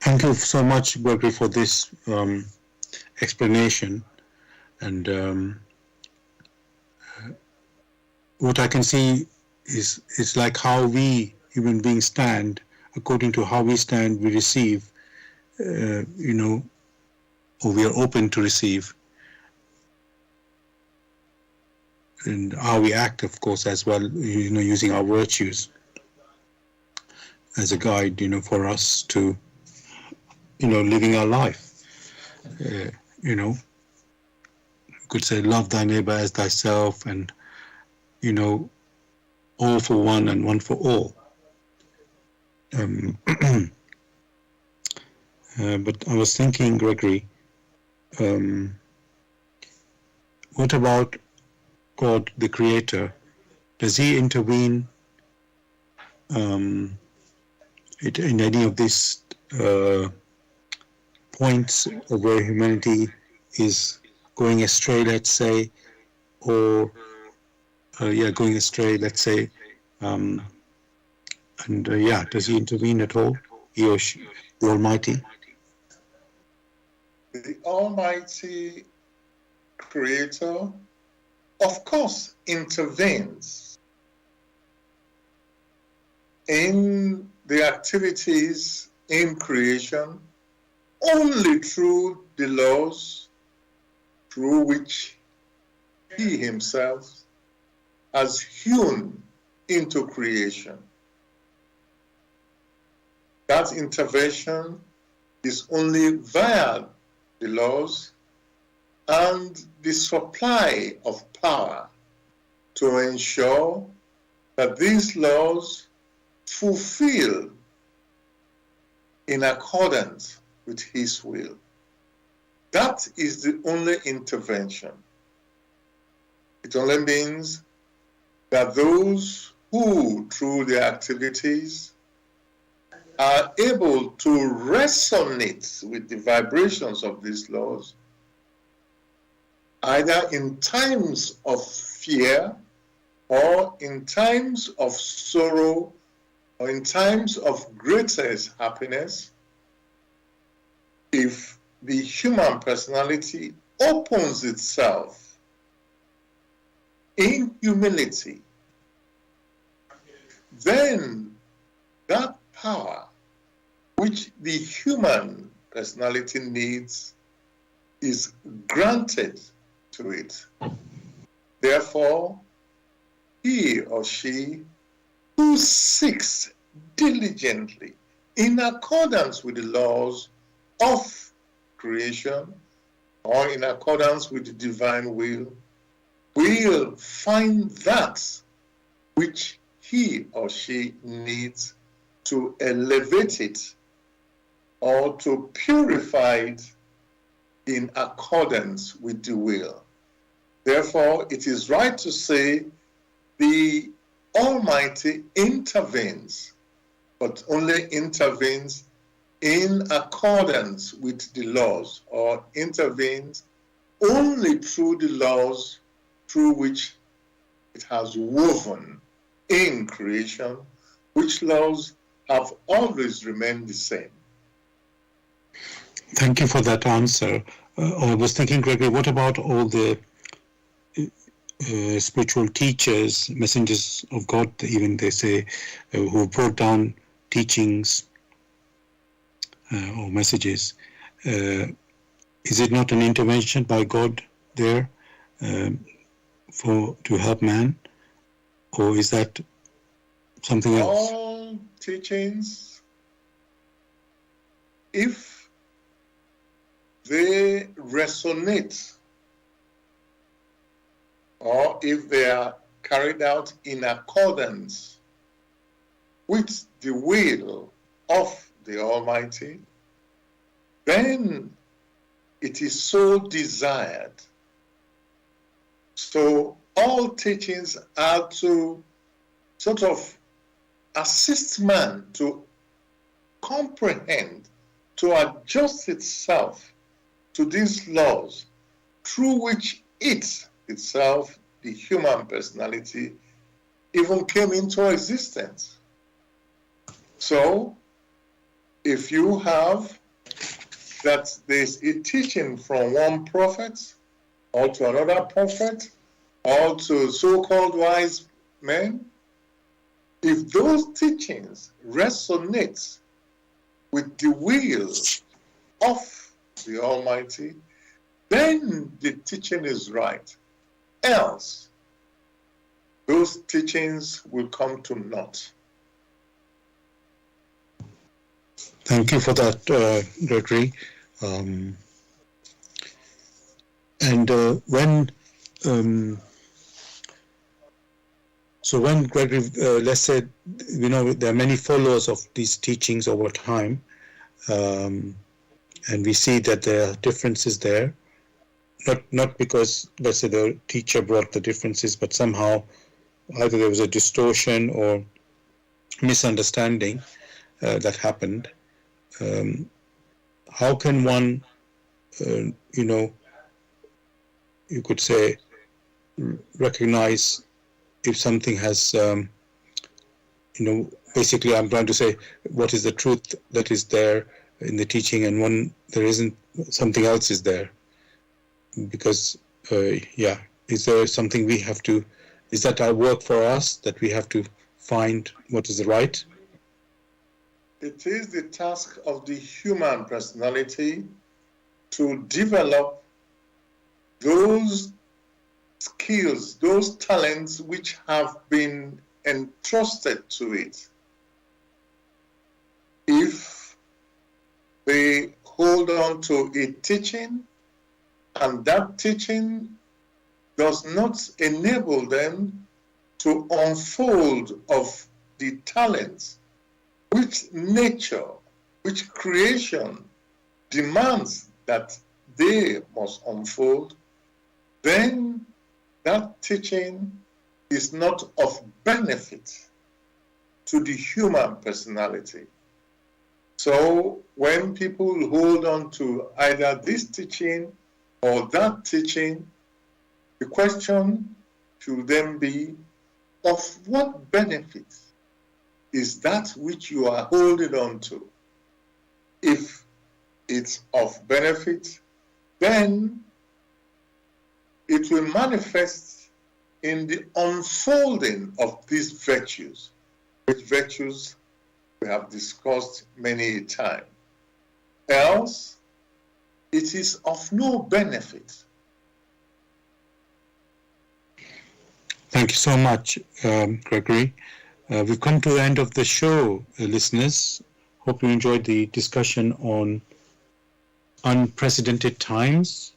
Thank you so much, Gregory, for this explanation. And what I can see is it's like how we human beings stand. According to how we stand, we receive, or we are open to receive. And how we act, of course, as well, using our virtues as a guide, for us to, living our life. Could say, love thy neighbor as thyself, and, all for one and one for all. But I was thinking, Gregory, what about God, the Creator? Does He intervene in any of these points where humanity is going astray, let's say, or going astray, let's say, does He intervene at all? He or she, the Almighty? The Almighty Creator, of course, intervenes in the activities in creation only through the laws through which He Himself has hewn into creation. That intervention is only via the laws and the supply of power to ensure that these laws fulfill in accordance with His will. That is the only intervention. It only means that those who, through their activities, are able to resonate with the vibrations of these laws, either in times of fear or in times of sorrow or in times of greatest happiness, if the human personality opens itself in humility, then that power which the human personality needs is granted to it. Therefore, he or she who seeks diligently in accordance with the laws of creation or in accordance with the divine will find that which he or she needs to elevate it or to purify it in accordance with the will. Therefore, it is right to say the Almighty intervenes, but only intervenes in accordance with the laws, or intervenes only through the laws through which it has woven in creation, which laws have always remained the same. Thank you for that answer. I was thinking, Gregory, what about all the spiritual teachers, messengers of God, even they say, who brought down teachings or messages? Is it not an intervention by God there to help man, or is that something else? All teachings, if they resonate or if they are carried out in accordance with the will of the Almighty, then it is so desired. So all teachings are to sort of assist man to comprehend, to adjust itself to these laws through which it itself, the human personality, even came into existence. So, if you have that there's a teaching from one prophet or to another prophet or to so-called wise men, if those teachings resonate with the will of the Almighty, then the teaching is right. Else, those teachings will come to naught. Thank you for that, Gregory. When Gregory, let's say, there are many followers of these teachings over time, and we see that there are differences there, not because, let's say, the teacher brought the differences, but somehow either there was a distortion or misunderstanding that happened. How can one, you could say, recognize if something has, basically I'm trying to say, what is the truth that is there in the teaching, and when there isn't, something else is there? Because, is there something we have to, is that our work for us, that we have to find what is right? It is the task of the human personality to develop those skills, those talents which have been entrusted to it. If they hold on to a teaching and that teaching does not enable them to unfold of the talents which nature, which creation demands that they must unfold, then that teaching is not of benefit to the human personality. So when people hold on to either this teaching or that teaching, the question should then be, of what benefit is that which you are holding on to? If it's of benefit, then it will manifest in the unfolding of these virtues, which virtues we have discussed many a time. Else, it is of no benefit. Thank you so much, Gregory. We've come to the end of the show, listeners. Hope you enjoyed the discussion on unprecedented times.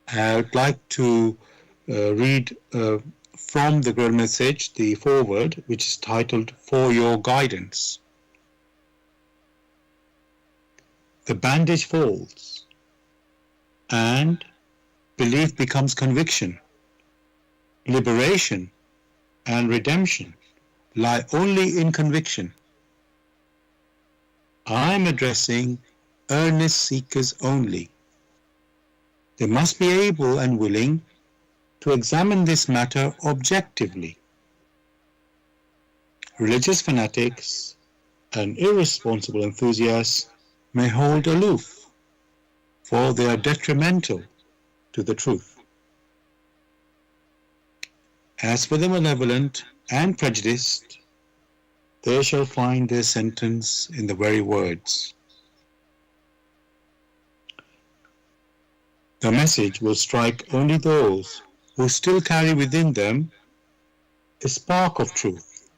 I'd like to read from the Grail Message, the foreword, which is titled, For Your Guidance. The bandage falls, and belief becomes conviction. Liberation and redemption lie only in conviction. I'm addressing earnest seekers only. They must be able and willing to examine this matter objectively. Religious fanatics and irresponsible enthusiasts may hold aloof, for they are detrimental to the truth. As for the malevolent and prejudiced, they shall find their sentence in the very words. The message will strike only those who still carry within them a spark of truth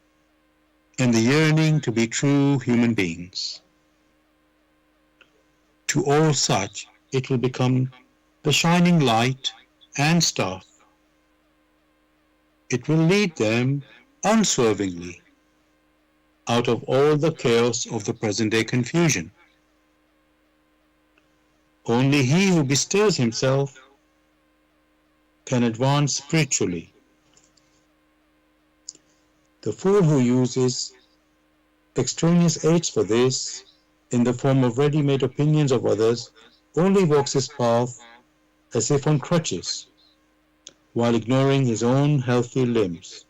and the yearning to be true human beings. To all such, it will become the shining light and staff. It will lead them unswervingly out of all the chaos of the present-day confusion. Only he who bestirs himself can advance spiritually. The fool who uses extraneous aids for this, in the form of ready-made opinions of others, only walks his path as if on crutches, while ignoring his own healthy limbs.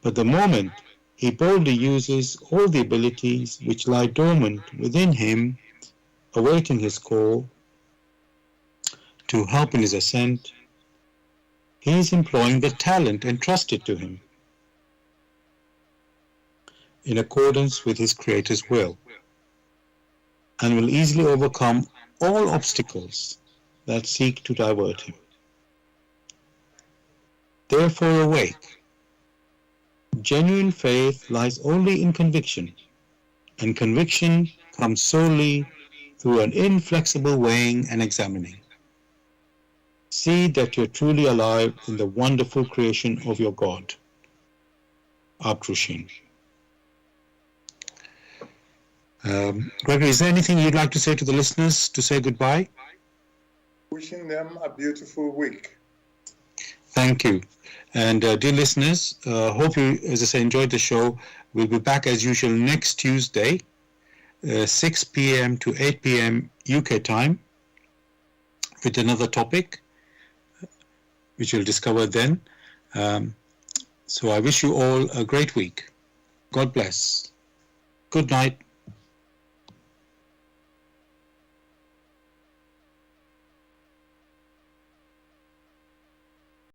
But the moment he boldly uses all the abilities which lie dormant within him, awaiting his call to help in his ascent, he is employing the talent entrusted to him in accordance with his Creator's will, and will easily overcome all obstacles that seek to divert him. Therefore awake. Genuine faith lies only in conviction, and conviction comes solely through an inflexible weighing and examining. See that you're truly alive in the wonderful creation of your God. Abdrushin. Gregory, is there anything you'd like to say to the listeners to say goodbye? Wishing them a beautiful week. Thank you. And dear listeners, hope you, as I say, enjoyed the show. We'll be back as usual next Tuesday, 6 p.m. to 8 p.m. UK time, with another topic, which we'll discover then. So I wish you all a great week. God bless. Good night.